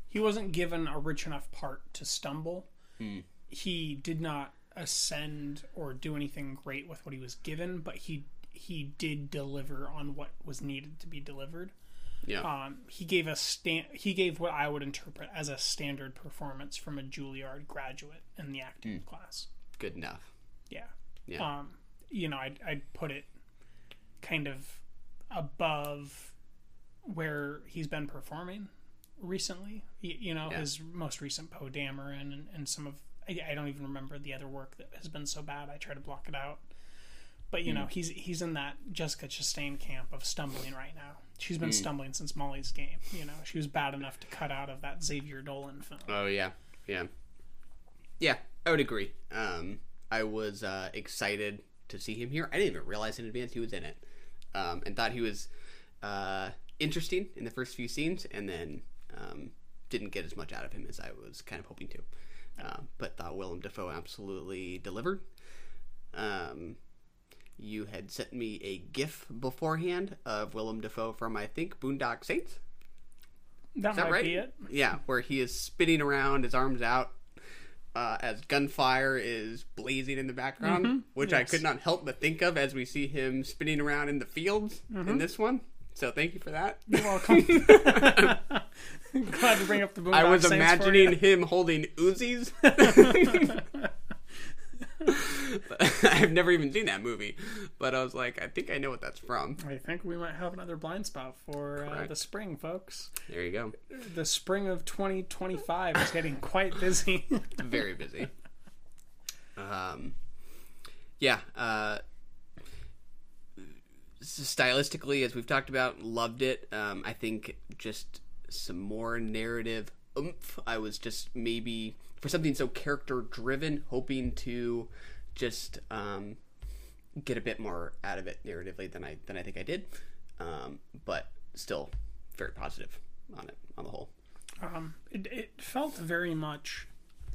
He wasn't given a rich enough part to stumble. He did not ascend or do anything great with what he was given, but he did deliver on what was needed to be delivered. Yeah. He gave what I would interpret as a standard performance from a Juilliard graduate in the acting class. Good enough. Yeah. Yeah. I'd put it kind of above where he's been performing recently. His most recent Poe Dameron and some of, I don't even remember the other work that has been so bad I try to block it out. But he's in that Jessica Chastain camp of stumbling right now. She's been stumbling since Molly's Game. She was bad enough to cut out of that Xavier Dolan film. Oh yeah. I would agree. I was excited to see him here. I didn't even realize in advance he was in it, and thought he was interesting in the first few scenes, and then didn't get as much out of him as I was kind of hoping to. But thought Willem Dafoe absolutely delivered. You had sent me a GIF beforehand of Willem Dafoe from, I think, Boondock Saints. That might be it. Yeah, where he is spinning around, his arms out, as gunfire is blazing in the background, which I could not help but think of as we see him spinning around in the fields in this one. So thank you for that. You're welcome. Glad to bring up the Boondock I was Saints imagining him holding Uzis. I've never even seen that movie, but I was like, I think I know what that's from. I think we might have another blind spot for the spring, folks. There you go. The spring of 2025 is getting quite busy. Very busy. Stylistically, as we've talked about, loved it. I think just some more narrative oomph. I was just maybe, for something so character driven, hoping to just get a bit more out of it narratively than I think I did. But still very positive on it on the whole. It felt very much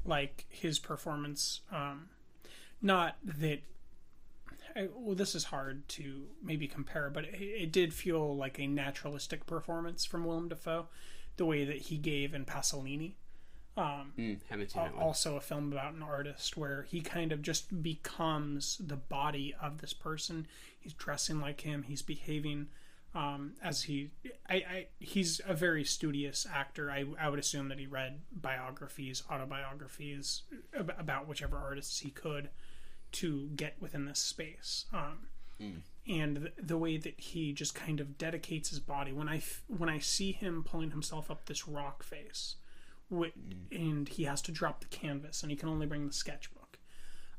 like his performance. Not that. This is hard to maybe compare, but it did feel like a naturalistic performance from Willem Dafoe, the way that he gave in Pasolini. Haven't seen that one. Also a film about an artist where he kind of just becomes the body of this person. He's dressing like him. He's behaving as he... he's a very studious actor. I would assume that he read biographies, autobiographies about whichever artists he could to get within this space. And the way that he just kind of dedicates his body. When I see him pulling himself up this rock face, and he has to drop the canvas, and he can only bring the sketchbook.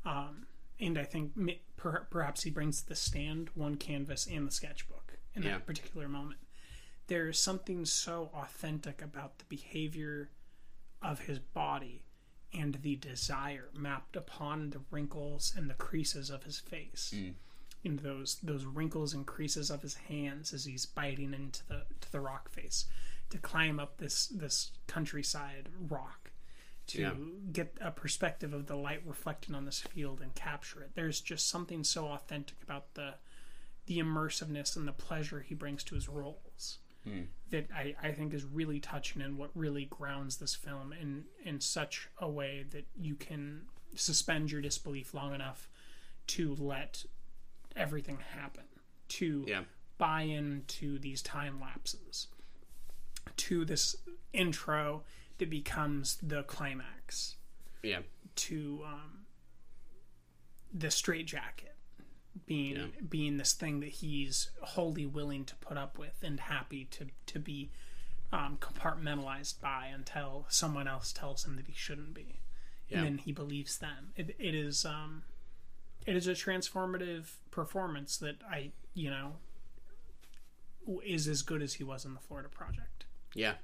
And I think perhaps he brings the stand, one canvas, and the sketchbook in that particular moment. There's something so authentic about the behavior of his body and the desire mapped upon the wrinkles and the creases of his face. And those wrinkles and creases of his hands as he's biting into the rock face. to climb up this countryside rock to get a perspective of the light reflecting on this field and capture it. There's just something so authentic about the immersiveness and the pleasure he brings to his roles that I think is really touching, and what really grounds this film in such a way that you can suspend your disbelief long enough to let everything happen, to buy into these time lapses, to this intro that becomes the climax, to the straitjacket being this thing that he's wholly willing to put up with and happy to be compartmentalized by until someone else tells him that he shouldn't be, and then he believes them. It is a transformative performance that is as good as he was in the Florida Project. Yeah.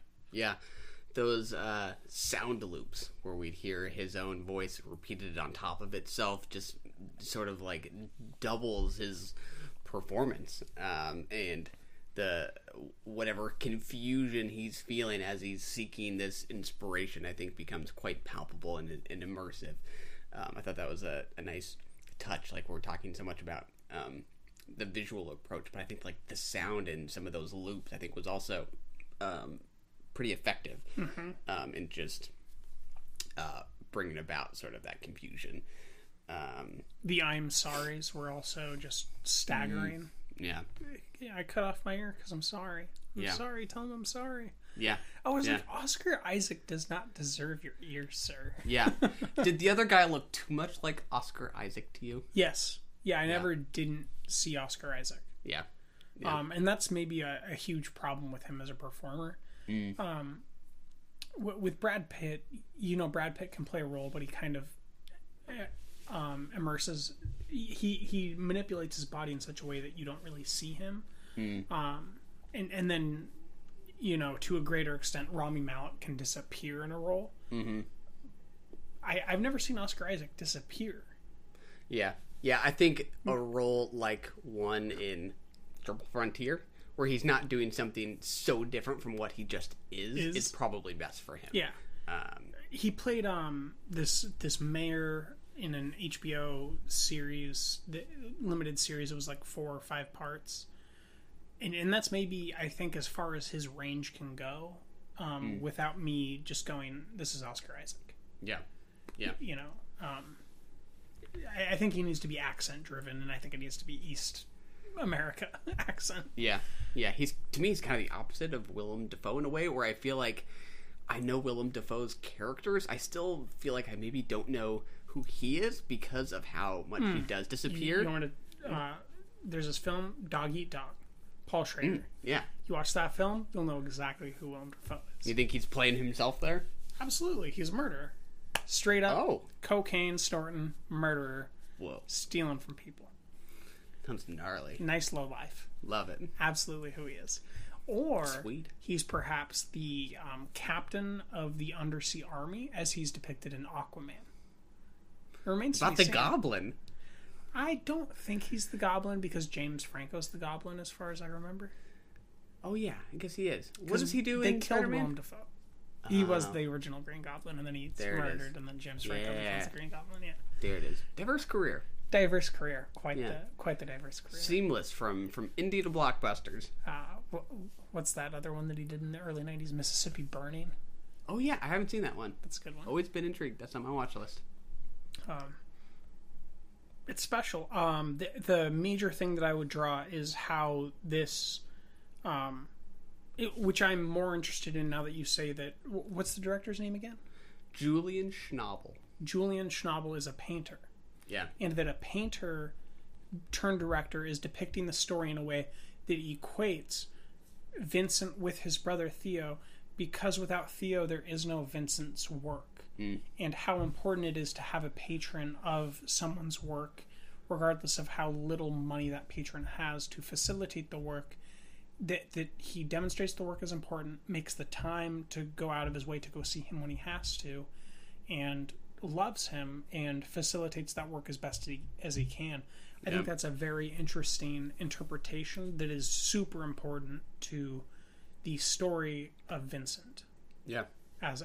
Those sound loops where we'd hear his own voice repeated on top of itself just sort of like doubles his performance, and the whatever confusion he's feeling as he's seeking this inspiration, I think, becomes quite palpable and immersive. I thought that was a nice touch. Like, we're talking so much about the visual approach, but I think like the sound in some of those loops, I think, was also pretty effective in just bringing about sort of that confusion. The I'm sorries were also just staggering. Yeah, I cut off my ear because I'm sorry. I'm sorry. Tell him I'm sorry. Yeah. I was like, Oscar Isaac does not deserve your ear, sir. Yeah. Did the other guy look too much like Oscar Isaac to you? Yes. Yeah, I never didn't see Oscar Isaac. Yeah. And that's maybe a huge problem with him as a performer. With Brad Pitt, Brad Pitt can play a role, but he kind of immerses. He manipulates his body in such a way that you don't really see him. And then, to a greater extent, Rami Malek can disappear in a role. I've never seen Oscar Isaac disappear. Yeah, I think a role like one in Triple Frontier, where he's not doing something so different from what he just is probably best for him. Yeah. He played this mayor in an HBO series, the limited series. It was like 4 or 5 parts. And that's maybe, I think, as far as his range can go, without me just going, this is Oscar Isaac. Yeah. Yeah. I think he needs to be accent driven, and I think it needs to be East America accent. Yeah. Yeah. To me, he's kind of the opposite of Willem Dafoe in a way, where I feel like I know Willem Dafoe's characters. I still feel like I maybe don't know who he is because of how much he does disappear. You want to, there's this film, Dog Eat Dog. Paul Schrader. Yeah. You watch that film, you'll know exactly who Willem Dafoe is. You think he's playing himself there? Absolutely. He's a murderer. Straight up cocaine snorting murderer. Whoa. Stealing from people. Sounds gnarly. Nice low life. Love it. Absolutely who he is. Or he's perhaps the captain of the undersea army as he's depicted in Aquaman. It remains to be seen. Goblin? I don't think he's the Goblin because James Franco's the Goblin as far as I remember. Oh yeah, I guess he is. What does he do in Spider-Man? They killed Willem Dafoe. He was the original Green Goblin, and then he's murdered, and then James Franco becomes the Green Goblin. Yeah, there it is. Diverse career. Diverse career. Quite the diverse career. Seamless from indie to blockbusters. What's that other one that he did in the early '90s? Mississippi Burning. Oh yeah, I haven't seen that one. That's a good one. Always been intrigued. That's on my watch list. It's special. The major thing that I would draw is how this, which I'm more interested in now that you say that. What's the director's name again? Julian Schnabel. Julian Schnabel is a painter. Yeah. And that a painter turned director is depicting the story in a way that equates Vincent with his brother Theo, because without Theo there is no Vincent's work. And how important it is to have a patron of someone's work, regardless of how little money that patron has, to facilitate the work, that he demonstrates the work is important, makes the time to go out of his way to go see him when he has to, and loves him and facilitates that work as best as he can. I think that's a very interesting interpretation that is super important to the story of Vincent. Yeah. As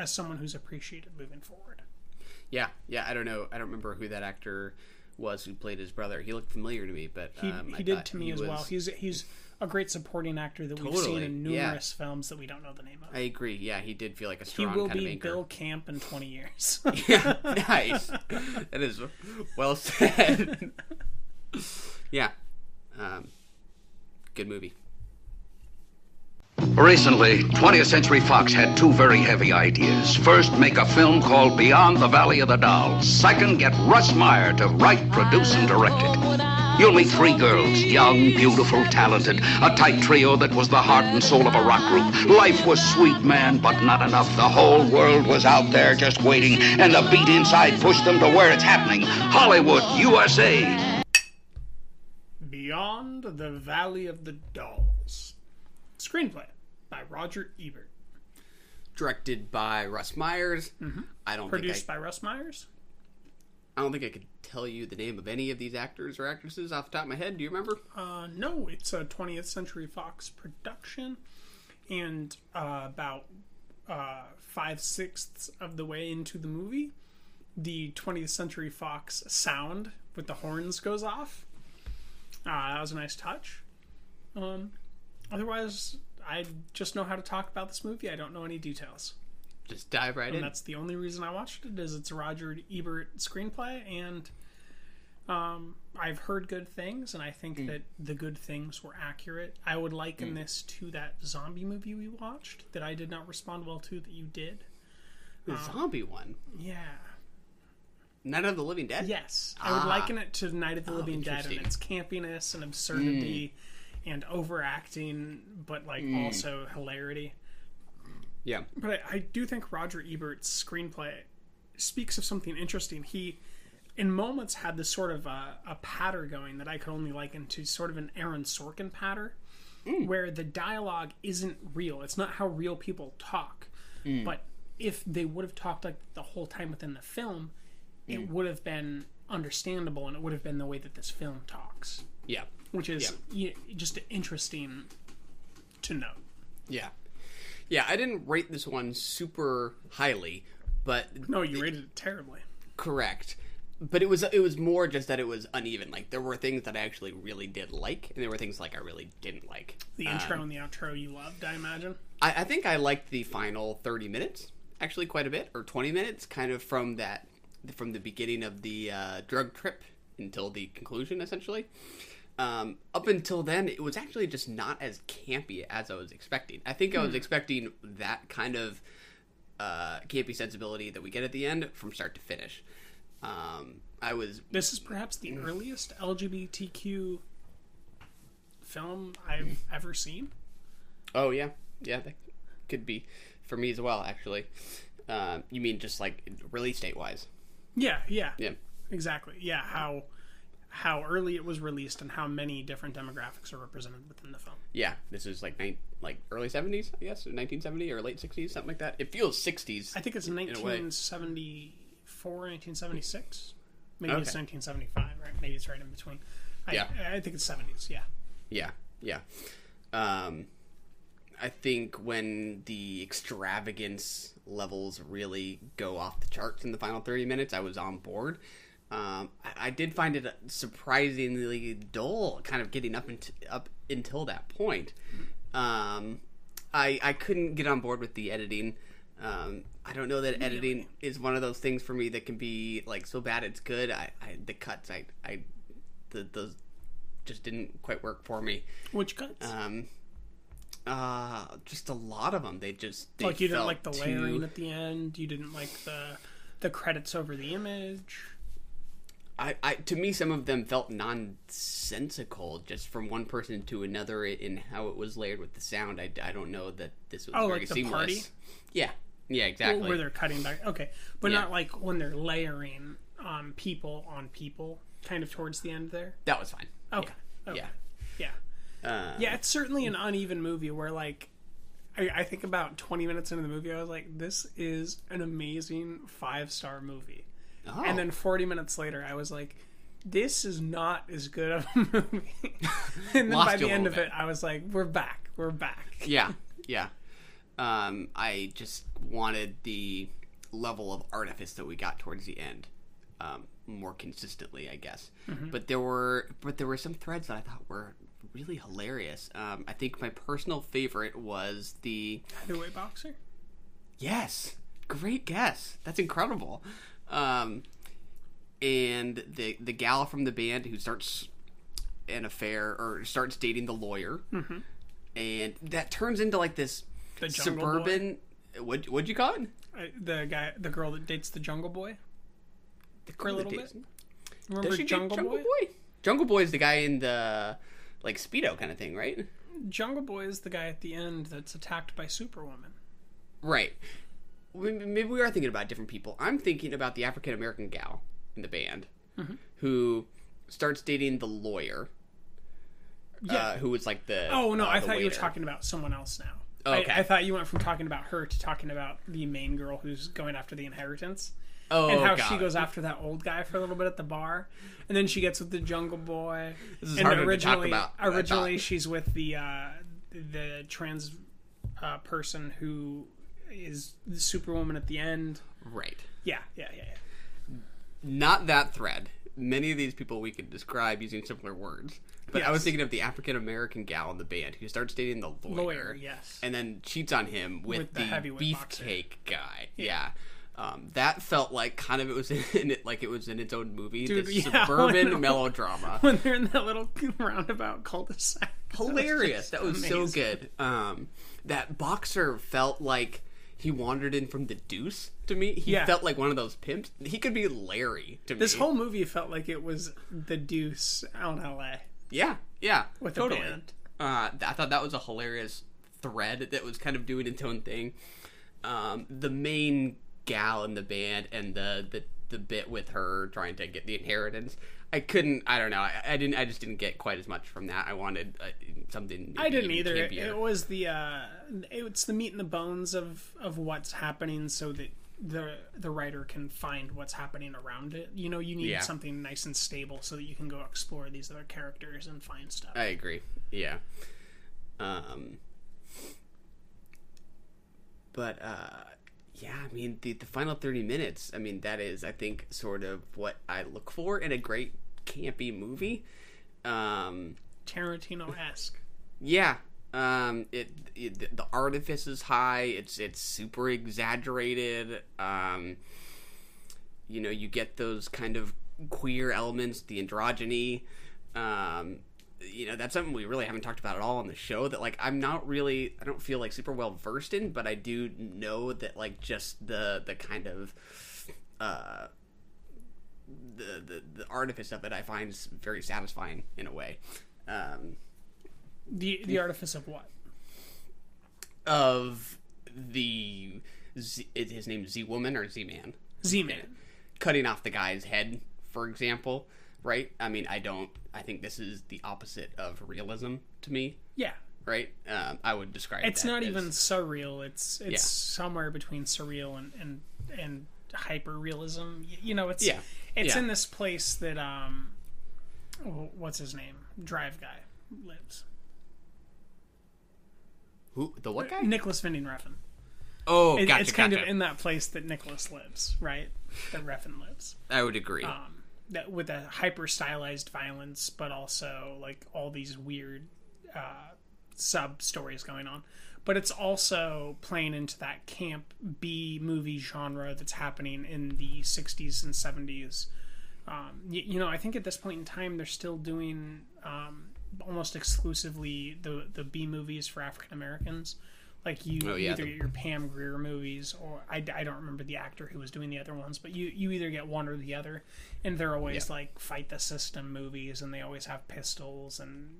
someone who's appreciated moving forward. Yeah. I don't know. I don't remember who that actor was who played his brother. He looked familiar to me, but he did to me as well. He's a great supporting actor that we've seen in numerous films that we don't know the name of. I agree. Yeah, he did feel like a strong kind of anchor. He will be Bill Camp in 20 years. Yeah, nice. That is well said. Yeah. Good movie. Recently, 20th Century Fox had two very heavy ideas. First, make a film called Beyond the Valley of the Dolls. Second, get Russ Meyer to write, produce, and direct it. You'll meet three girls, young, beautiful, talented, a tight trio that was the heart and soul of a rock group. Life was sweet, man, but not enough. The whole world was out there just waiting, and the beat inside pushed them to where it's happening. Hollywood, USA. Beyond the Valley of the Dolls. Screenplay by Roger Ebert. Directed by Russ Myers. Mm-hmm. Produced by Russ Myers. I don't think I could tell you the name of any of these actors or actresses off the top of my head. Do you remember? No, it's a 20th Century Fox production, and about 5/6 of the way into the movie, the 20th Century Fox sound with the horns goes off. That was a nice touch. Otherwise, I just know how to talk about this movie. I don't know any details. Just dive right in. That's the only reason I watched it, is it's a Roger Ebert screenplay, and I've heard good things, and I think that the good things were accurate. I would liken this to that zombie movie we watched that I did not respond well to that you did. The zombie one? Yeah. Night of the Living Dead? Yes. I would liken it to Night of the Living Dead, and its campiness and absurdity and overacting, but also hilarity. Yeah. But I do think Roger Ebert's screenplay speaks of something interesting. He, in moments, had this sort of a patter going that I could only liken to sort of an Aaron Sorkin patter, where the dialogue isn't real. It's not how real people talk. But if they would have talked like the whole time within the film, it would have been understandable, and it would have been the way that this film talks. Yeah. Which is just interesting to note. Yeah. Yeah, I didn't rate this one super highly, but... No, you rated it terribly. Correct. But it was more just that it was uneven. Like, there were things that I actually really did like, and there were things like I really didn't like. The intro and the outro you loved, I imagine? I think I liked the final 30 minutes, actually quite a bit, or 20 minutes, kind of from the beginning of the drug trip until the conclusion, essentially. Up until then, it was actually just not as campy as I was expecting. I think I was expecting that kind of campy sensibility that we get at the end from start to finish. This is perhaps the earliest LGBTQ film I've ever seen. Oh, yeah. Yeah, that could be for me as well, actually. You mean just like release date-wise? Yeah. Exactly. Yeah, how early it was released and how many different demographics are represented within the film. Yeah, this is like early 70s, I guess, 1970 or late 60s, something like that. It feels 60s. I think it's 1974, 1976. Maybe it's 1975, right? Maybe it's right in between. I think it's 70s, yeah. Yeah. I think when the extravagance levels really go off the charts in the final 30 minutes, I was on board. I did find it surprisingly dull, kind of getting up until that point. I couldn't get on board with the editing. I don't know that editing is one of those things for me that can be like so bad it's good. The cuts, those just didn't quite work for me. Which cuts? Just a lot of them. They you didn't like the layering at the end. You didn't like the credits over the image. To me, some of them felt nonsensical, just from one person to another in how it was layered with the sound. I don't know that this was very seamless. Party? Yeah, exactly. Where they're cutting back. Okay, but not like when they're layering people on people, kind of towards the end there. That was fine. Okay. Yeah. It's certainly an uneven movie where like I think about 20 minutes into the movie, I was like, this is an amazing 5-star movie. Oh. And then 40 minutes later, I was like, this is not as good of a movie. And then by the end of it, I was like, we're back. Yeah. I just wanted the level of artifice that we got towards the end more consistently, I guess. Mm-hmm. But there were some threads that I thought were really hilarious. I think my personal favorite was the heavyweight boxer. Yes, great guess. That's incredible. And the gal from the band who starts an affair or starts dating the lawyer, mm-hmm. and that turns into like this suburban. What'd you call it? The girl that dates the Jungle Boy. For a little bit. Remember Jungle Boy? Jungle Boy is the guy in the like Speedo kind of thing, right? Jungle Boy is the guy at the end that's attacked by Superwoman. Right. Maybe we are thinking about different people. I'm thinking about the African American gal in the band, mm-hmm. who starts dating the lawyer. Yeah. Who was like the Oh no, I thought you were talking about someone else now. Oh, okay. I thought you went from talking about her to talking about the main girl who's going after the inheritance. Oh, and how she goes after that old guy for a little bit at the bar, and then she gets with the Jungle Boy. This is harder to talk about. Originally, she's with the trans person who is the Superwoman at the end. Right. Yeah. Not that thread. Many of these people we could describe using similar words. But yes. I was thinking of the African American gal in the band who starts dating the lawyer. Yes. And then cheats on him with the beefcake guy. Yeah. That felt like kind of it was in its own movie. Dude, the suburban melodrama. When they're in that little roundabout cul-de-sac. Hilarious. That was so good. That boxer felt like he wandered in from the Deuce to me. He felt like one of those pimps. He could be Larry to me. This whole movie felt like it was the Deuce out in L.A. Yeah. With totally. The band. I thought that was a hilarious thread that was kind of doing its own thing. The main gal in the band and the bit with her trying to get the inheritance. I don't know. I just didn't get quite as much from that. I wanted something. I didn't either. It was it's the meat and the bones of what's happening, so that the writer can find what's happening around it. You know, you need something nice and stable so that you can go explore these other characters and find stuff. I agree. Yeah. But yeah, I mean, the final 30 minutes, I mean, that is, I think, sort of what I look for in a great campy movie. Tarantino-esque. Yeah. The artifice is high. It's super exaggerated. You get those kind of queer elements, the androgyny. That's something we really haven't talked about at all on the show that, like, I don't feel like super well versed in, but I do know that, like, just the kind of, the artifice of it I find is very satisfying in a way. The artifice of what? Of his name Z-Woman or Z-Man? Z-Man. Cutting off the guy's head, for example. Right? I mean, I think this is the opposite of realism to me. Yeah. Right? I would describe it's not even surreal. It's somewhere between surreal and hyper realism. It's in this place that what's his name? Drive guy lives. Who? The what guy? Nicholas Winding Refn. Oh, gotcha. It's kind of in that place that Nicholas lives, right? That Refn lives. I would agree. That with a hyper stylized violence, but also like all these weird sub stories going on. But it's also playing into that camp B movie genre that's happening in the 60s and 70s. I think at this point in time they're still doing almost exclusively the B movies for African Americans. Like either get your Pam Grier movies, or I don't remember the actor who was doing the other ones, but you either get one or the other, and they're always like fight the system movies, and they always have pistols and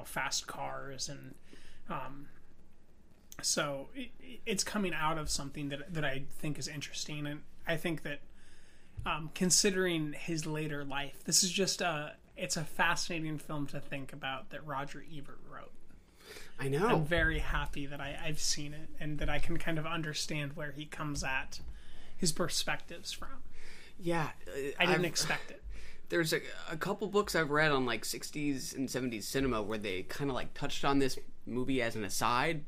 fast cars, and so it's coming out of something that I think is interesting, and I think that considering his later life, this is just it's a fascinating film to think about that Roger Ebert wrote. I know. I'm very happy that I've seen it and that I can kind of understand where he comes at his perspectives from. Yeah. I didn't expect it. There's a couple books I've read on like 60s and 70s cinema where they kind of like touched on this movie as an aside,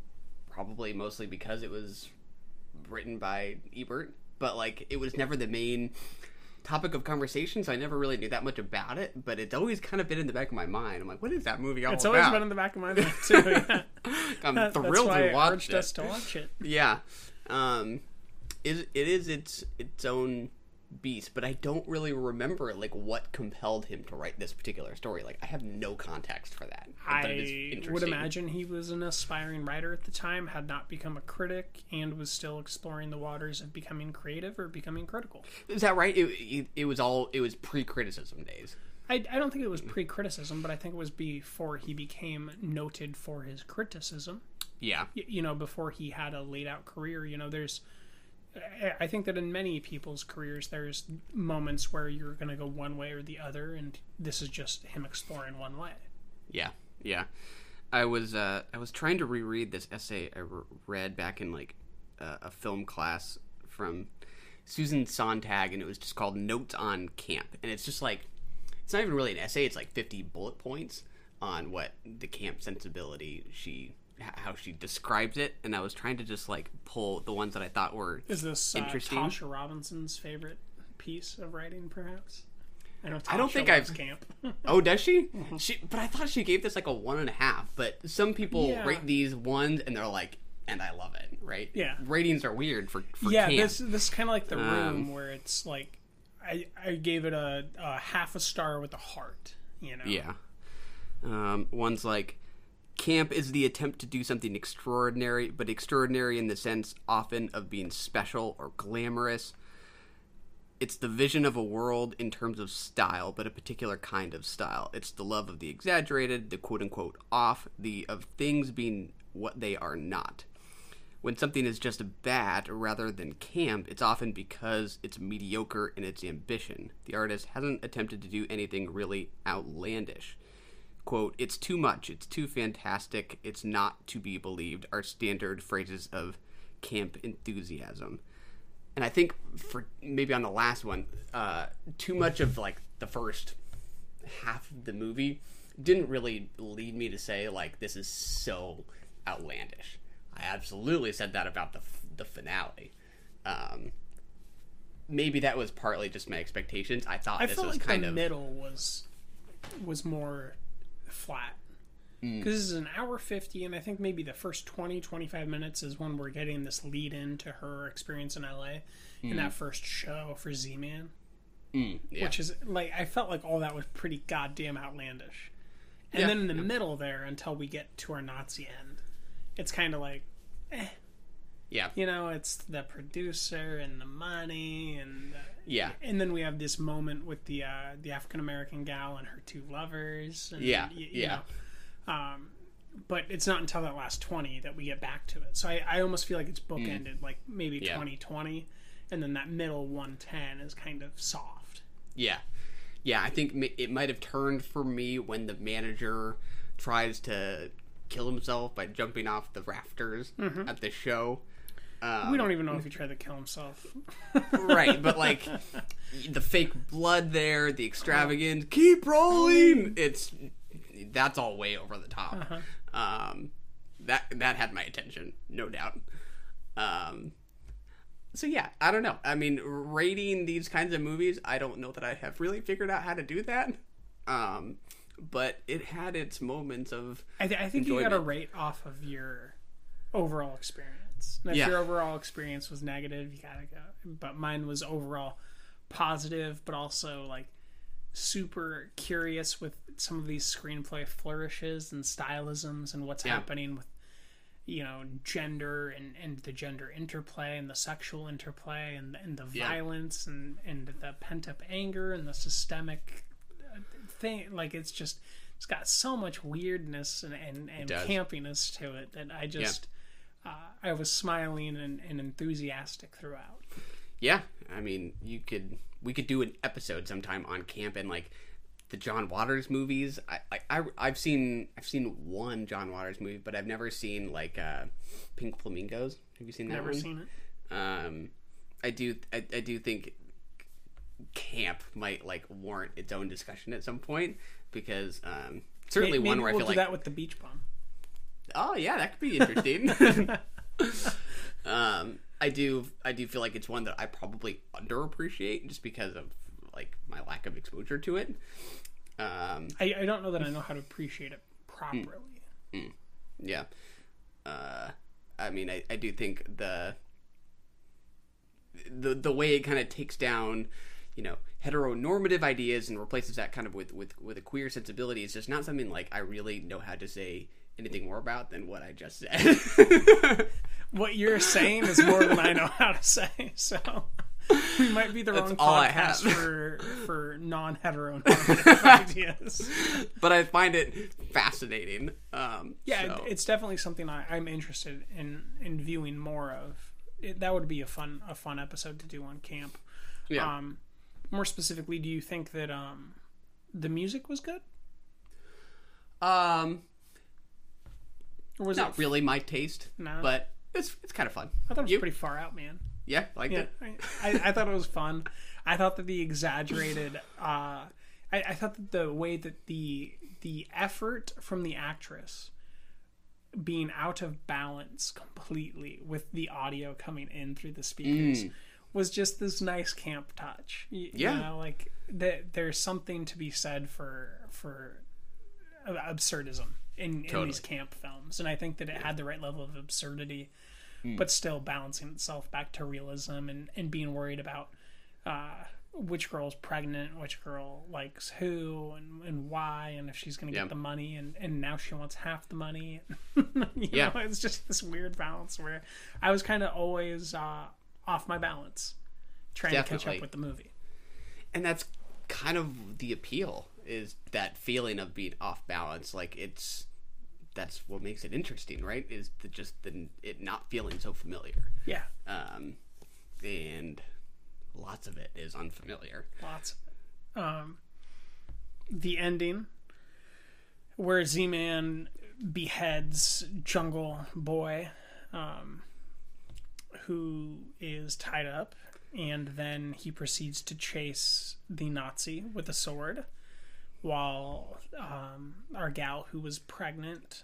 probably mostly because it was written by Ebert, but like it was never the main topic of conversation, so I never really knew that much about it, but it's always kind of been in the back of my mind. I'm like, what is that movie all about? It's always been in the back of my mind too. Yeah. I'm thrilled to watch it. Us to watch it. Yeah. It is its own beast, but I don't really remember like what compelled him to write this particular story. Like I have no context for that. I would imagine he was an aspiring writer at the time, had not become a critic, and was still exploring the waters of becoming creative or becoming critical. Is that right? It was pre-criticism days. I don't think it was pre-criticism, but I think it was before he became noted for his criticism. Yeah. Before he had a laid out career. I think that in many people's careers, there's moments where you're going to go one way or the other, and this is just him exploring one way. Yeah. I was trying to reread this essay I read back in like a film class from Susan Sontag, and it was just called Notes on Camp, and it's just like it's not even really an essay; it's like 50 bullet points on what the camp sensibility how she describes it, and I was trying to just like pull the ones that I thought were interesting. Tasha Robinson's favorite piece of writing, perhaps? I don't think I've camp. Oh, does she? But I thought she gave this like a 1.5. But some people rate these ones, and they're like, and I love it, right? Yeah. Ratings are weird for yeah. Camp. This is kind of like The Room, where it's like I gave it a half a star with a heart. Yeah. One's like, Camp is the attempt to do something extraordinary, but extraordinary in the sense often of being special or glamorous. It's the vision of a world in terms of style, but a particular kind of style. It's the love of the exaggerated, the quote-unquote off, the of things being what they are not. When something is just bad rather than camp, it's often because it's mediocre in its ambition. The artist hasn't attempted to do anything really outlandish. Quote, it's too much, it's too fantastic, it's not to be believed, are standard phrases of camp enthusiasm. And I think for maybe on the last one, too much of like the first half of the movie didn't really lead me to say like this is so outlandish. I absolutely said that about the finale. Maybe that was partly just my expectations. I thought this was kind of the middle was more flat. Because this is an hour 50, and I think maybe the first 20-25 minutes is when we're getting this lead into her experience in LA in that first show for Z-Man. Which is, like, I felt like all that was pretty goddamn outlandish. And then in the middle there, until we get to our Nazi end, it's kind of like, Yeah. It's the producer and the money and and then we have this moment with the African-American gal and her two lovers. And, but it's not until that last 20 that we get back to it. So I almost feel like it's bookended, like maybe 2020, and then that middle 110 is kind of soft. Yeah. I think it might have turned for me when the manager tries to kill himself by jumping off the rafters at the show. We don't even know if he tried to kill himself. Right, but like the fake blood there, the extravagance, keep rolling. That's all way over the top. That had my attention, no doubt. So yeah, I don't know. I mean, rating these kinds of movies, I don't know that I have really figured out how to do that. But it had its moments of I think enjoyment. You got to rate off of your overall experience. And if your overall experience was negative, you gotta go. But mine was overall positive, but also like super curious with some of these screenplay flourishes and stylisms and what's happening with gender and the gender interplay and the sexual interplay and the violence and the pent up anger and the systemic thing. Like it's got so much weirdness and campiness to it that I just I was smiling and enthusiastic throughout. Yeah, I mean, we could do an episode sometime on camp and like the John Waters movies. I've seen one John Waters movie, but I've never seen like Pink Flamingos. Have you seen that? Never seen it. I do think camp might like warrant its own discussion at some point, because certainly maybe one where we'll I feel do like that with the beach bomb. Oh yeah, that could be interesting. I do feel like it's one that I probably underappreciate just because of like my lack of exposure to it. I don't know that I know how to appreciate it properly. Yeah. I mean, I do think the way it kind of takes down, heteronormative ideas and replaces that kind of with a queer sensibility is just not something like I really know how to say anything more about than what I just said. What you're saying is more than I know how to say, so we might be the wrong podcast for non-heteronormative ideas. But I find it fascinating. It's definitely something I'm interested in viewing more of. That would be a fun episode to do on camp. Yeah. More specifically, do you think that the music was good? Or was not really my taste, but it's kind of fun. I thought it was pretty far out, man. Yeah, liked it. I thought it was fun. I thought that the exaggerated, I thought that the way that the effort from the actress being out of balance completely with the audio coming in through the speakers was just this nice camp touch. You know, like there's something to be said for absurdism in these camp films, and I think that it had the right level of absurdity, but still balancing itself back to realism and being worried about which girl's pregnant, which girl likes who, and why, and if she's going to get the money, and now she wants half the money. you know, it's just this weird balance where I was kind of always off my balance trying to catch up with the movie. And that's kind of the appeal, is that feeling of being off balance. Like that's what makes it interesting, right? Is it not feeling so familiar. Yeah. And lots of it is unfamiliar. Lots of it. The ending where Z-Man beheads Jungle Boy, who is tied up, and then he proceeds to chase the Nazi with a sword, while our gal who was pregnant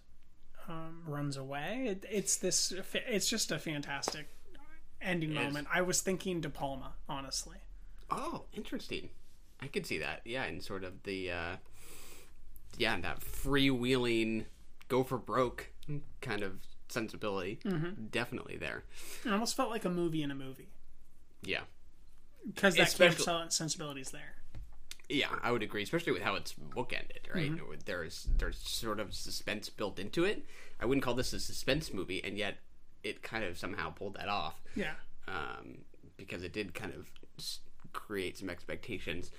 runs away. It's just a fantastic ending moment. I was thinking De Palma, honestly. Oh, interesting. I could see that. Yeah, and sort of the that freewheeling, go for broke kind of sensibility. Definitely there. It almost felt like a movie in a movie. Yeah, because that camp sensibility is there. Yeah, I would agree, especially with how it's bookended, right? There's sort of suspense built into it. I wouldn't call this a suspense movie, and yet it kind of somehow pulled that off. Yeah. Because it did kind of create some expectations.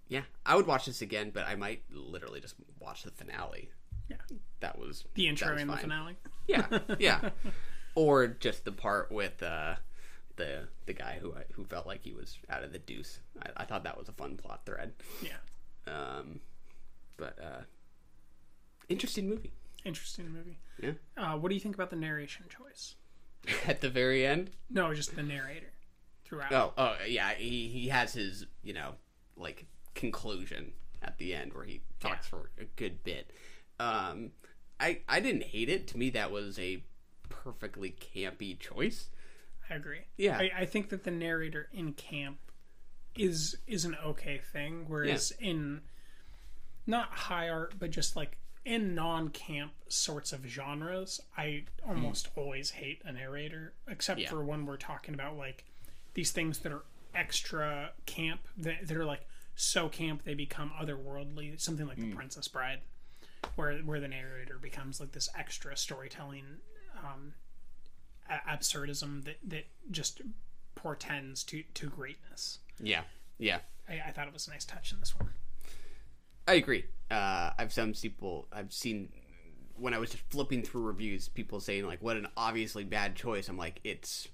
Yeah, I would watch this again, but I might literally just watch the finale. Yeah. That was the intro and fine. the finale. Yeah. Or just the part with the guy who felt like he was out of the deuce. I thought that was a fun plot thread. Yeah. But interesting movie. Yeah. What do you think about the narration choice? At the very end? No, just the narrator throughout. Oh, yeah. He has his, like conclusion at the end where he talks for a good bit. I didn't hate it. To me, that was a perfectly campy choice. I agree. Yeah. I think that the narrator in camp is an okay thing, whereas in not high art, but just like in non-camp sorts of genres, I almost always hate a narrator, except for when we're talking about like these things that are extra camp, that are like so camp they become otherworldly, something like The Princess Bride, where the narrator becomes like this extra storytelling absurdism that just portends to greatness. Yeah. I thought it was a nice touch in this one. I agree. I've seen when I was just flipping through reviews, people saying like, what an obviously bad choice. I'm like, it's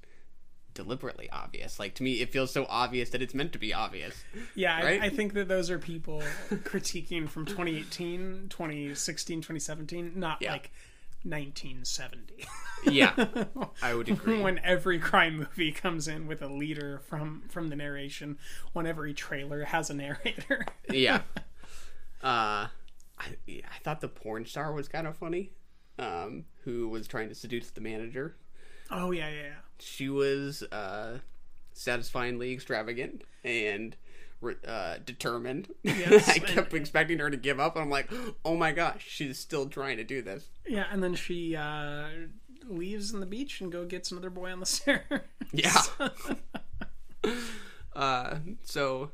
deliberately obvious. Like, to me, it feels so obvious that it's meant to be obvious. Yeah, right? I think that those are people critiquing from 2018, 2016, 2017, not like 1970. Yeah, I would agree. When every crime movie comes in with a leader from the narration, when every trailer has a narrator. Yeah. I thought the porn star was kind of funny, who was trying to seduce the manager. Oh, yeah. She was satisfyingly extravagant and determined. Yes, I kept expecting her to give up, and I'm like, oh my gosh, she's still trying to do this. Yeah, and then she leaves on the beach and gets another boy on the stairs. Yeah. So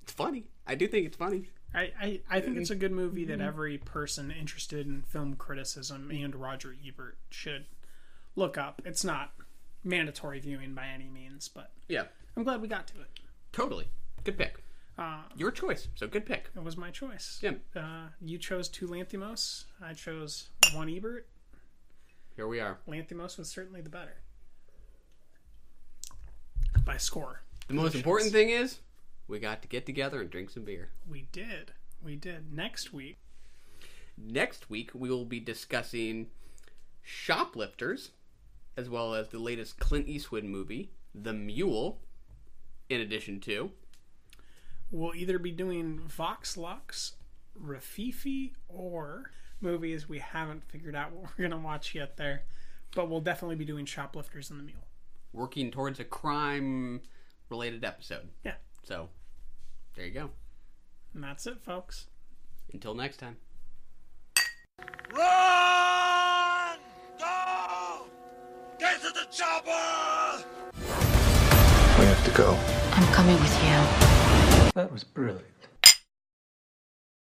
it's funny. I do think it's funny. I think it's a good movie that every person interested in film criticism and Roger Ebert should look up. It's not mandatory viewing by any means, but yeah, I'm glad we got to it. Totally. Good pick. Your choice, so good pick. It was my choice. Yeah. You chose 2 Lanthimos. I chose 1 Ebert. Here we are. Lanthimos was certainly the better. By score. The most important thing is, we got to get together and drink some beer. We did. Next week, we will be discussing Shoplifters, as well as the latest Clint Eastwood movie, The Mule, in addition to... We'll either be doing Vox Lux, Rafifi, or movies we haven't figured out what we're going to watch yet there. But we'll definitely be doing Shoplifters and The Mule. Working towards a crime-related episode. Yeah. So, there you go. And that's it, folks. Until next time. Run! Go! Get to the chopper! We have to go. I'm coming with you. That was brilliant.